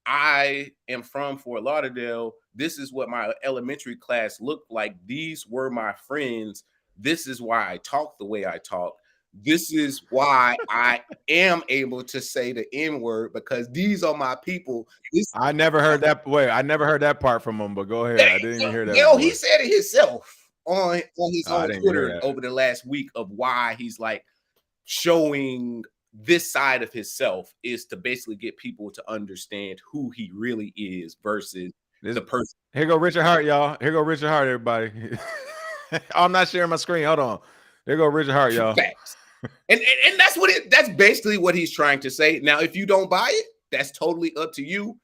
I am from Fort Lauderdale. This is what my elementary class looked like. These were my friends. This is why I talk the way I talk. This is why I am able to say the N-word, because these are my people. I never heard that. Wait, I never heard that part from him, but go ahead. I didn't even hear that. Yo, he said it himself on his own Twitter over the last week of why he's like showing this side of himself is to basically get people to understand who he really is versus the person. Here go Richard Hart, y'all. Here go Richard Hart, everybody. I'm not sharing my screen. Hold on. There go Richard Hart, y'all. And that's basically what he's trying to say. Now, if you don't buy it, that's totally up to you.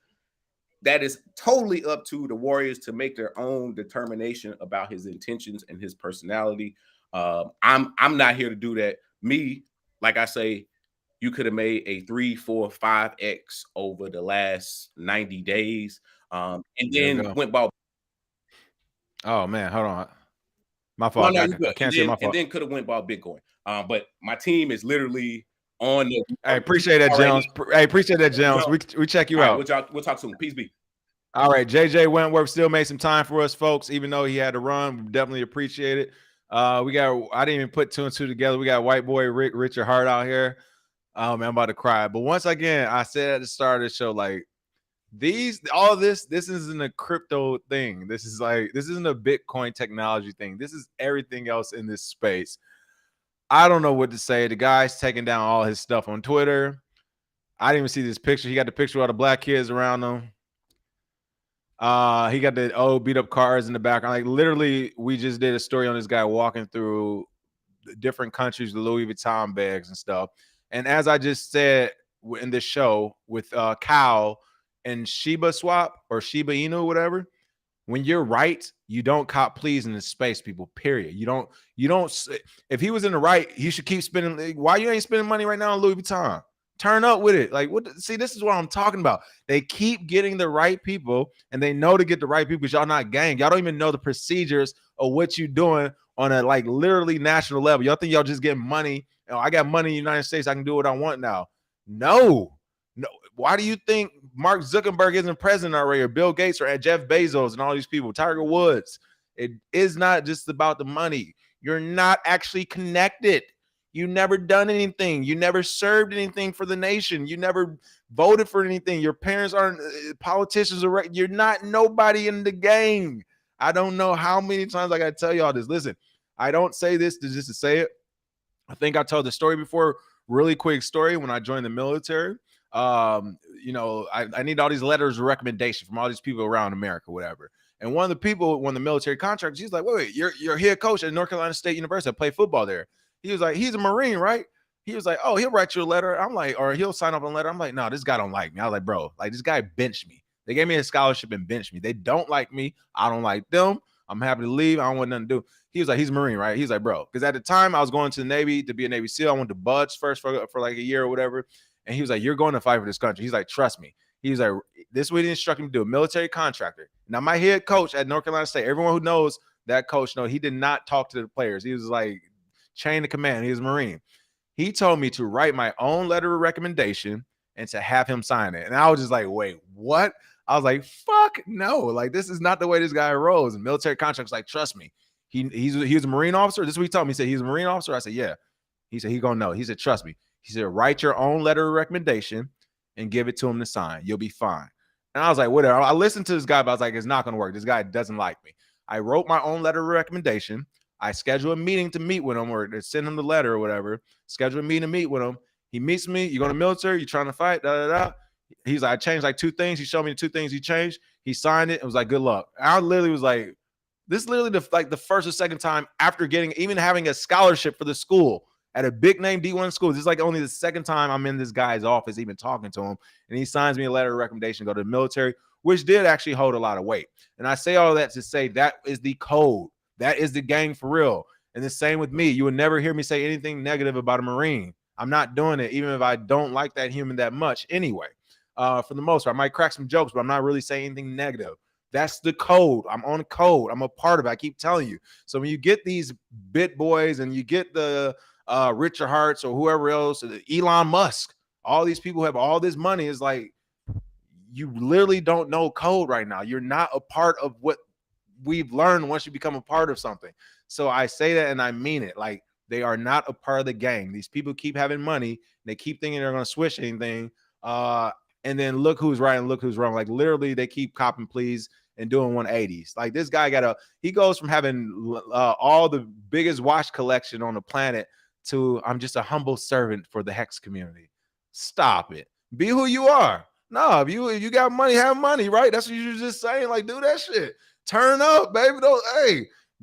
That is totally up to the Warriors to make their own determination about his intentions and his personality. I'm not here to do that. Me, like I say, you could have made a 3, 4, 5x over the last 90 days, and then went ball. Oh man, hold on. My fault. No, I can't say my fault. And then could have went ball Bitcoin. But my team is literally on the. Hey, appreciate that, Jones. Hey, appreciate that, Jones. We check you out. We'll talk soon. Peace be. All right, JJ Wentworth still made some time for us, folks. Even though he had to run, we definitely appreciate it. I didn't even put 2 and 2 together. We got white boy Richard Hart out here. Oh man, I'm about to cry. But once again, I said at the start of the show, like this isn't a crypto thing. This isn't a Bitcoin technology thing. This is everything else in this space. I don't know what to say. The guy's taking down all his stuff on Twitter. I didn't even see this picture. He got the picture of all the black kids around him. He got the beat up cars in the background. Like literally, we just did a story on this guy walking through different countries with Louis Vuitton bags and stuff. And as I just said in this show with Cal and Shiba Swap or Shiba Inu, whatever, when you're right, you don't cop pleas in this space, people. Period. You don't. If he was in the right, he should keep spending. Why you ain't spending money right now on Louis Vuitton? Turn up with it. Like what? See, this is what I'm talking about. They keep getting the right people, and they know to get the right people because y'all not gang. Y'all don't even know the procedures of what you doing on a like literally national level. Y'all think y'all just getting money. You know, I got money in the United States. I can do what I want now. No, no. Why do you think Mark Zuckerberg isn't president already, or Bill Gates, or Jeff Bezos, and all these people, Tiger Woods? It is not just about the money. You're not actually connected. You never done anything. You never served anything for the nation. You never voted for anything. Your parents aren't politicians. Or you're not nobody in the game. I don't know how many times I got to tell y'all this. Listen, I don't say this just to say it. I think I told the story before. Really quick story. When I joined the military, you know, I need all these letters of recommendation from all these people around America, whatever. And one of the people, one of the military contractors, he's like, wait, you're head coach at North Carolina State University. I play football there. He was like, he's a Marine, right? He was like, oh, he'll write you a letter. I'm like, or he'll sign up on a letter. I'm like, no, this guy don't like me. I was like, bro, like this guy benched me. They gave me a scholarship and benched me. They don't like me. I don't like them. I'm happy to leave. I don't want nothing to do. He was like, he's a Marine, right? He's like, bro, because at the time I was going to the Navy to be a Navy SEAL. I went to Buds first for like a year or whatever. And he was like, you're going to fight for this country. He's like, trust me. He was like, this is what he instructed me to do, a military contractor. Now, my head coach at North Carolina State, everyone who knows that coach, he did not talk to the players. He was like chain of command. He was a Marine. He told me to write my own letter of recommendation and to have him sign it. And I was just like, wait, what? I was like, fuck no. Like, this is not the way this guy rolls. And military contracts, like, trust me. He was a Marine officer. This is what he told me. He said, he's a Marine officer. I said, yeah. He said, he's going to know. He said, trust me. He said, write your own letter of recommendation and give it to him to sign. You'll be fine. And I was like, whatever. I listened to this guy, but I was like, it's not going to work. This guy doesn't like me. I wrote my own letter of recommendation. I schedule a meeting to meet with him or to send him the letter or whatever. Schedule a meeting to meet with him. He meets me. You go to the military. You trying to fight? Da, da, da. He's like, I changed like 2 things. He showed me the 2 things he changed. He signed it. It was like, good luck. I literally was like, this is literally the first or second time after even having a scholarship for the school at a big name D1 school. This is like only the second time I'm in this guy's office, even talking to him. And he signs me a letter of recommendation to go to the military, which did actually hold a lot of weight. And I say all that to say that is the code. That is the gang for real. And the same with me. You would never hear me say anything negative about a Marine. I'm not doing it, even if I don't like that human that much anyway. For the most part, I might crack some jokes, but I'm not really saying anything negative. That's the code. I'm on code. I'm a part of it. I keep telling you. So when you get these bit boys and you get the Richard Hartz or whoever else, Elon Musk, all these people who have all this money, is like, you literally don't know code right now. You're not a part of what we've learned once you become a part of something. So I say that and I mean it. Like, they are not a part of the gang. These people keep having money. They keep thinking they're going to switch anything. And then look who's right and look who's wrong. Like, literally, they keep copping pleas and doing 180s. Like, this guy he goes from having all the biggest watch collection on the planet to, I'm just a humble servant for the Hex community. Stop it. Be who you are. No, if you got money, have money, right? That's what you're just saying. Like, do that shit. Turn up, baby.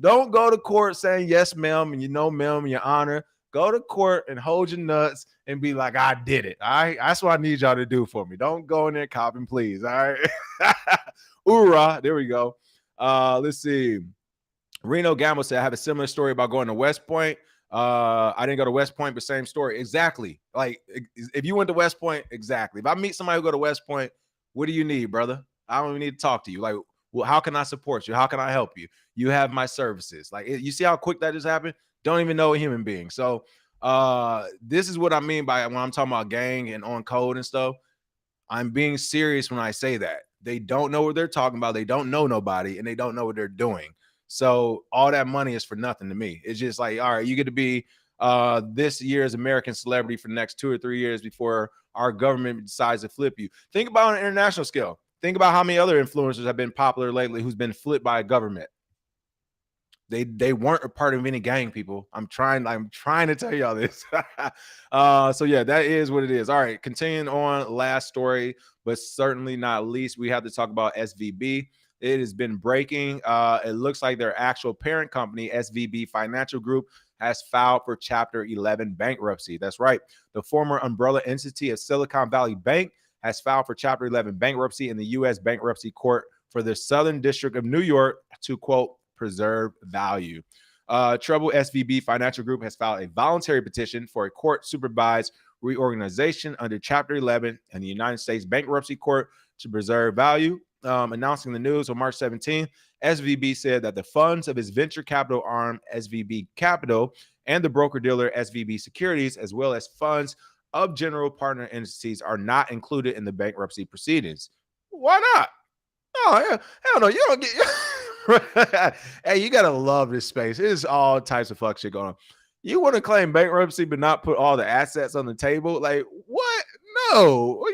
Don't go to court saying yes, ma'am, and ma'am, your honor. Go to court and hold your nuts and be like, I did it. All right. That's what I need y'all to do for me. Don't go in there copping, please. All right. Hoorah. There we go. Let's see. Reno Gamble said, I have a similar story about going to West Point. I didn't go to West Point, but same story. Exactly. Like, if you went to West Point, exactly. If I meet somebody who go to West Point, what do you need, brother? I don't even need to talk to you. Like, well, how can I support you? How can I help you? You have my services. Like, you see how quick that just happened? Don't even know a human being. So this is what I mean by when I'm talking about gang and on code and stuff. I'm being serious when I say that. They don't know what they're talking about. They don't know nobody, and they don't know what they're doing. So all that money is for nothing to me. It's just like, all right, you get to be this year's American celebrity for the next 2 or 3 years before our government decides to flip you. Think about on an international scale. Think about how many other influencers have been popular lately who's been flipped by a government. They weren't a part of any gang, people. I'm trying to tell y'all this. So yeah, that is what it is. All right, continuing on, last story, but certainly not least, we have to talk about SVB. It has been breaking. It looks like their actual parent company, SVB Financial Group, has filed for Chapter 11 bankruptcy. That's right. The former umbrella entity of Silicon Valley Bank has filed for Chapter 11 bankruptcy in the U.S. Bankruptcy Court for the Southern District of New York to, quote, preserve value. Troubled SVB Financial Group has filed a voluntary petition for a court-supervised reorganization under Chapter 11 in the United States Bankruptcy Court to preserve value. Announcing the news on March 17th, SVB said that the funds of its venture capital arm, SVB Capital, and the broker-dealer SVB Securities, as well as funds of general partner entities, are not included in the bankruptcy proceedings. Why not? Oh, yeah. Hell no, you don't get. Hey, you gotta love this space. There's all types of fuck shit going on. You want to claim bankruptcy but not put all the assets on the table? Like, what? No.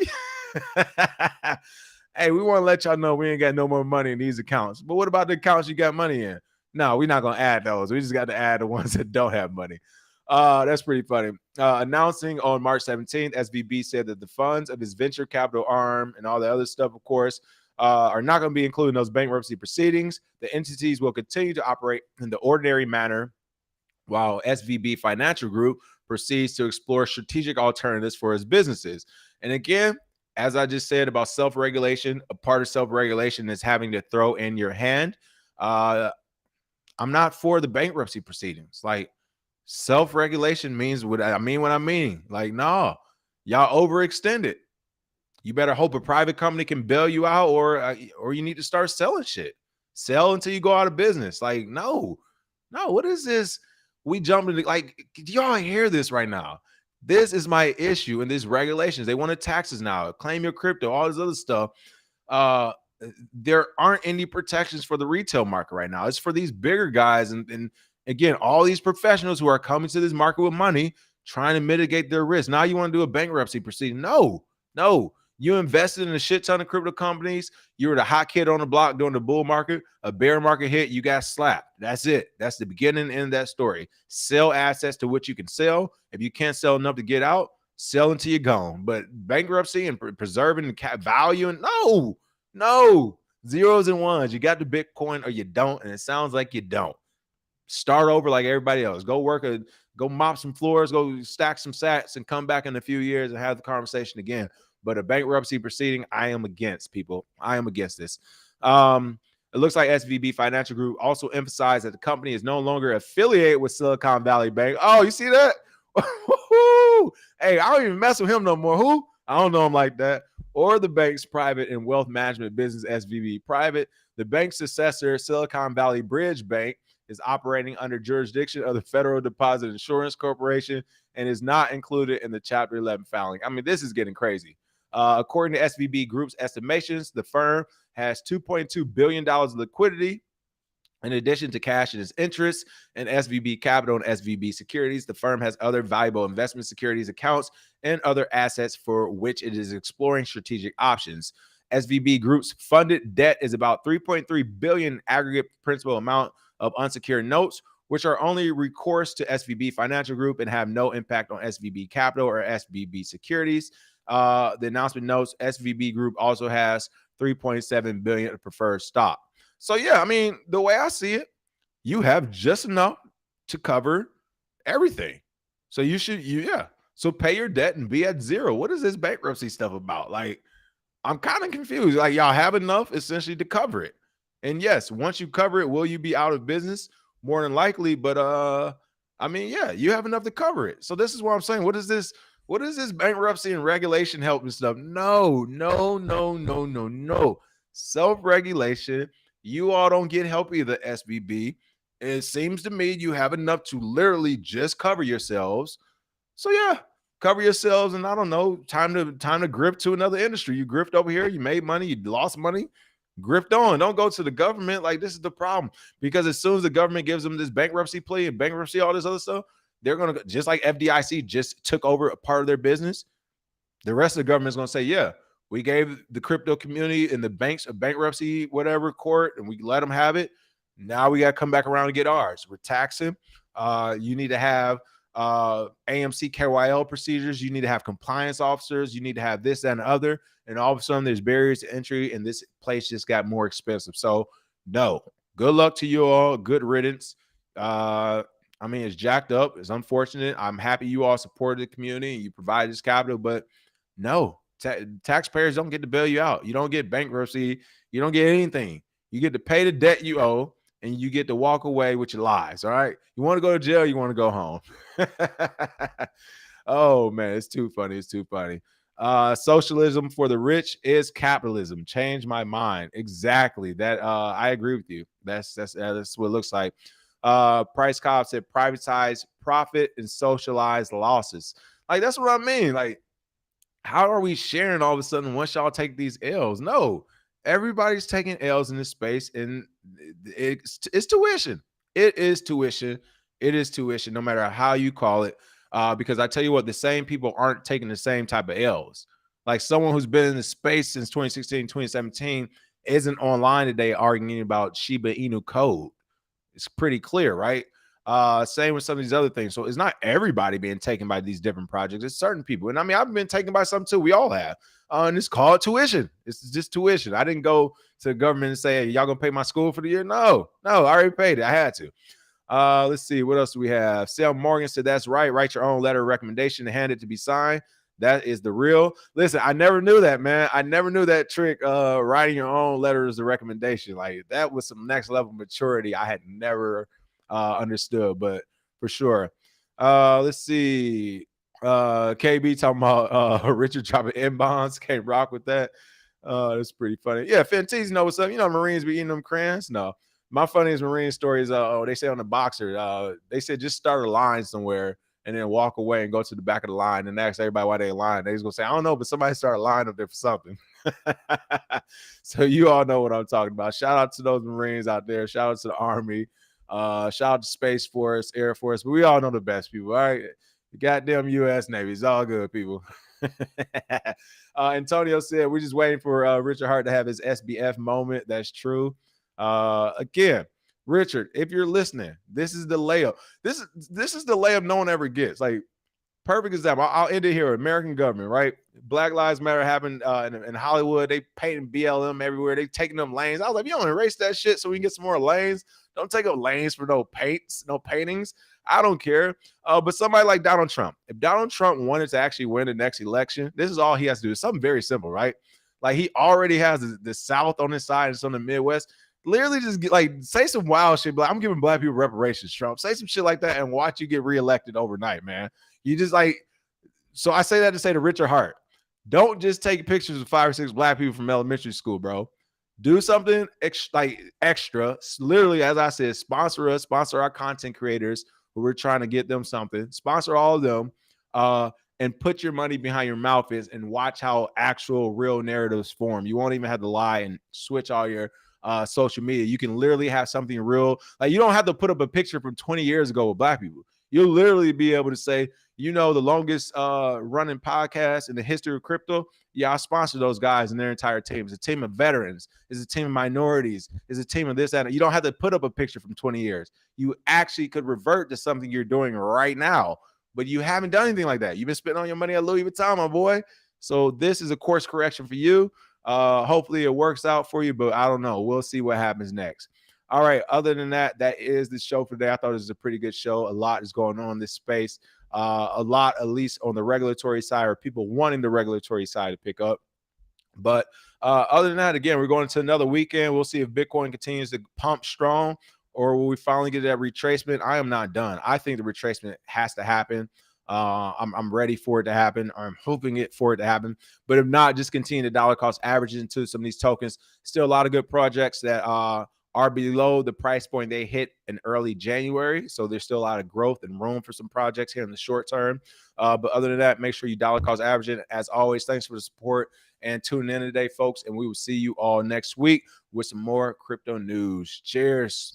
Hey, we want to let y'all know we ain't got no more money in these accounts. But what about the accounts you got money in? No, we're not gonna add those. We just got to add the ones that don't have money. That's pretty funny. Announcing on March 17th, SVB said that the funds of his venture capital arm and all the other stuff, of course, are not going to be included in those bankruptcy proceedings. The entities will continue to operate in the ordinary manner while SVB Financial Group proceeds to explore strategic alternatives for its businesses. And again, as I just said about self-regulation, a part of self-regulation is having to throw in your hand. I'm not for the bankruptcy proceedings. Like, self-regulation means what I mean. Like, no, y'all overextended. You better hope a private company can bail you out, or you need to start selling shit. Sell until you go out of business. Like, no. What is this? We jump into, like, do y'all hear this right now? This is my issue in these regulations. They want taxes now. Claim your crypto, all this other stuff. There aren't any protections for the retail market right now. It's for these bigger guys, and again, all these professionals who are coming to this market with money, trying to mitigate their risk. Now you want to do a bankruptcy proceeding? No. You invested in a shit ton of crypto companies. You were the hot kid on the block during the bull market. A bear market hit, you got slapped. That's it. That's the beginning and end of that story. Sell assets to what you can sell. If you can't sell enough to get out, sell until you're gone. But bankruptcy and preserving the value, and no. Zeros and ones. You got the Bitcoin or you don't, and it sounds like you don't. Start over like everybody else. Go mop some floors, go stack some sats, and come back in a few years and have the conversation again. But a bankruptcy proceeding, I am against, people. I am against this. It looks like SVB Financial Group also emphasized that the company is no longer affiliated with Silicon Valley Bank. Oh, you see that? Hey, I don't even mess with him no more. Who? I don't know him like that. Or the bank's private and wealth management business, SVB Private. The bank's successor, Silicon Valley Bridge Bank, is operating under jurisdiction of the Federal Deposit Insurance Corporation and is not included in the Chapter 11 filing. I mean, this is getting crazy. According to SVB Group's estimations, the firm has $2.2 billion of liquidity. In addition to cash and its interest in SVB Capital and SVB Securities, the firm has other valuable investment securities accounts and other assets for which it is exploring strategic options. SVB Group's funded debt is about $3.3 billion aggregate principal amount of unsecured notes, which are only recourse to SVB Financial Group and have no impact on SVB Capital or SVB Securities. The announcement notes SVB Group also has $3.7 billion of preferred stock. So yeah, I mean, the way I see it, you have just enough to cover everything. So so pay your debt and be at zero. What is this bankruptcy stuff about? Like, I'm kind of confused. Like, y'all have enough essentially to cover it. And yes, once you cover it, will you be out of business? More than likely, but I mean, yeah, you have enough to cover it. So this is what I'm saying. What is this bankruptcy and regulation help and stuff? No. Self-regulation. You all don't get help either, SVB. It seems to me you have enough to literally just cover yourselves. So yeah, cover yourselves, and I don't know, time to grift to another industry. You grift over here, you made money, you lost money. Grift on. Don't go to the government. Like, this is the problem, because as soon as the government gives them this bankruptcy plea and bankruptcy, all this other stuff, they're going to, just like FDIC just took over a part of their business, the rest of the government is going to say, yeah, we gave the crypto community and the banks a bankruptcy, whatever, court, and we let them have it. Now we got to come back around and get ours. We're taxing. You need to have AMC KYL procedures. You need to have compliance officers. You need to have this, that, and other. And all of a sudden, there's barriers to entry, and this place just got more expensive. So, no, good luck to you all. Good riddance. I mean, it's jacked up. It's unfortunate. I'm happy you all supported the community and you provide this capital, but no, taxpayers don't get to bail you out. You don't get bankruptcy. You don't get anything. You get to pay the debt you owe, and you get to walk away with your lives. All right. You want to go to jail, you want to go home. Oh man, it's too funny. It's too funny. Socialism for the rich is capitalism. Change my mind. Exactly. That I agree with you. That's what it looks like. Price Cobb said privatize profit and socialize losses. Like that's what I mean. Like, how are we sharing all of a sudden once y'all take these L's? No, everybody's taking L's in this space, and it's tuition. It is tuition. It is tuition, no matter how you call it. Because I tell you what, the same people aren't taking the same type of L's. Like someone who's been in the space since 2016, 2017 isn't online today arguing about Shiba Inu code. It's pretty clear, right? Same with some of these other things. So it's not everybody being taken by these different projects. It's certain people. And I mean, I've been taken by some too. We all have. And it's called tuition. It's just tuition. I didn't go to the government and say, hey, y'all gonna pay my school for the year? No, I already paid it. I had to. Let's see. What else do we have? Sam Morgan said, that's right. Write your own letter of recommendation and hand it to be signed. That is the real. Listen, I never knew that, man. I never knew that trick. Writing your own letters of recommendation. Like that was some next level maturity I had never understood, but for sure. Let's see. KB talking about Richard dropping M bonds. Can't rock with that. That's pretty funny. Yeah, Fenties know what's up. You know, Marines be eating them crayons. No, my funniest Marine story is they say on the boxer, they said just start a line somewhere and then walk away and go to the back of the line and ask everybody why they lying. They just gonna say, I don't know, but somebody started lying up there for something. So you all know what I'm talking about. Shout out to those Marines out there. Shout out to the Army. Shout out to Space Force, Air Force. But we all know the best people, all right? The goddamn U.S. Navy. It's all good, people. Antonio said, we're just waiting for Richard Hart to have his SBF moment. That's true. Again, Richard, if you're listening, this is the layup. This is the layup no one ever gets. Like, perfect example. I'll end it here. American government, right? Black Lives Matter happened in Hollywood. They painting BLM everywhere. They taking them lanes. I was like, you don't erase that shit so we can get some more lanes. Don't take up lanes for no paints, no paintings. I don't care. But somebody like Donald Trump, if Donald Trump wanted to actually win the next election, this is all he has to do. It's something very simple, right? Like he already has the South on his side and some of the Midwest. Literally just say some wild shit. Like, I'm giving black people reparations, Trump. Say some shit like that and watch you get reelected overnight, man. You just so I say that to say to Richard Hart, don't just take pictures of 5 or 6 black people from elementary school, bro. Do something extra. Literally, as I said, sponsor us, sponsor our content creators who we're trying to get them something. Sponsor all of them, and put your money behind your mouth and watch how actual real narratives form. You won't even have to lie and switch all your social media. You can literally have something real. Like, you don't have to put up a picture from 20 years ago with black people. You'll literally be able to say, the longest running podcast in the history of crypto. Yeah, I sponsor those guys and their entire team. It's a team of veterans. It's a team of minorities. It's a team of this, that. You don't have to put up a picture from 20 years. You actually could revert to something you're doing right now, but you haven't done anything like that. You've been spending all your money at Louis Vuitton, my boy. So this is a course correction for you. Hopefully it works out for you, but I don't know. We'll see what happens next. All right. Other than that, that is the show for today. I thought it was a pretty good show. A lot is going on in this space. A lot, at least on the regulatory side, or people wanting the regulatory side to pick up. But other than that, again, we're going into another weekend. We'll see if Bitcoin continues to pump strong, or will we finally get that retracement? I am not done. I think the retracement has to happen. I'm ready for it to happen. I'm hoping for it to happen. But if not, just continue the dollar cost average into some of these tokens. Still a lot of good projects that are below the price point they hit in early January. So there's still a lot of growth and room for some projects here in the short term. But other than that, make sure you dollar cost average it. As always, thanks for the support and tuning in today, folks. And we will see you all next week with some more crypto news. Cheers.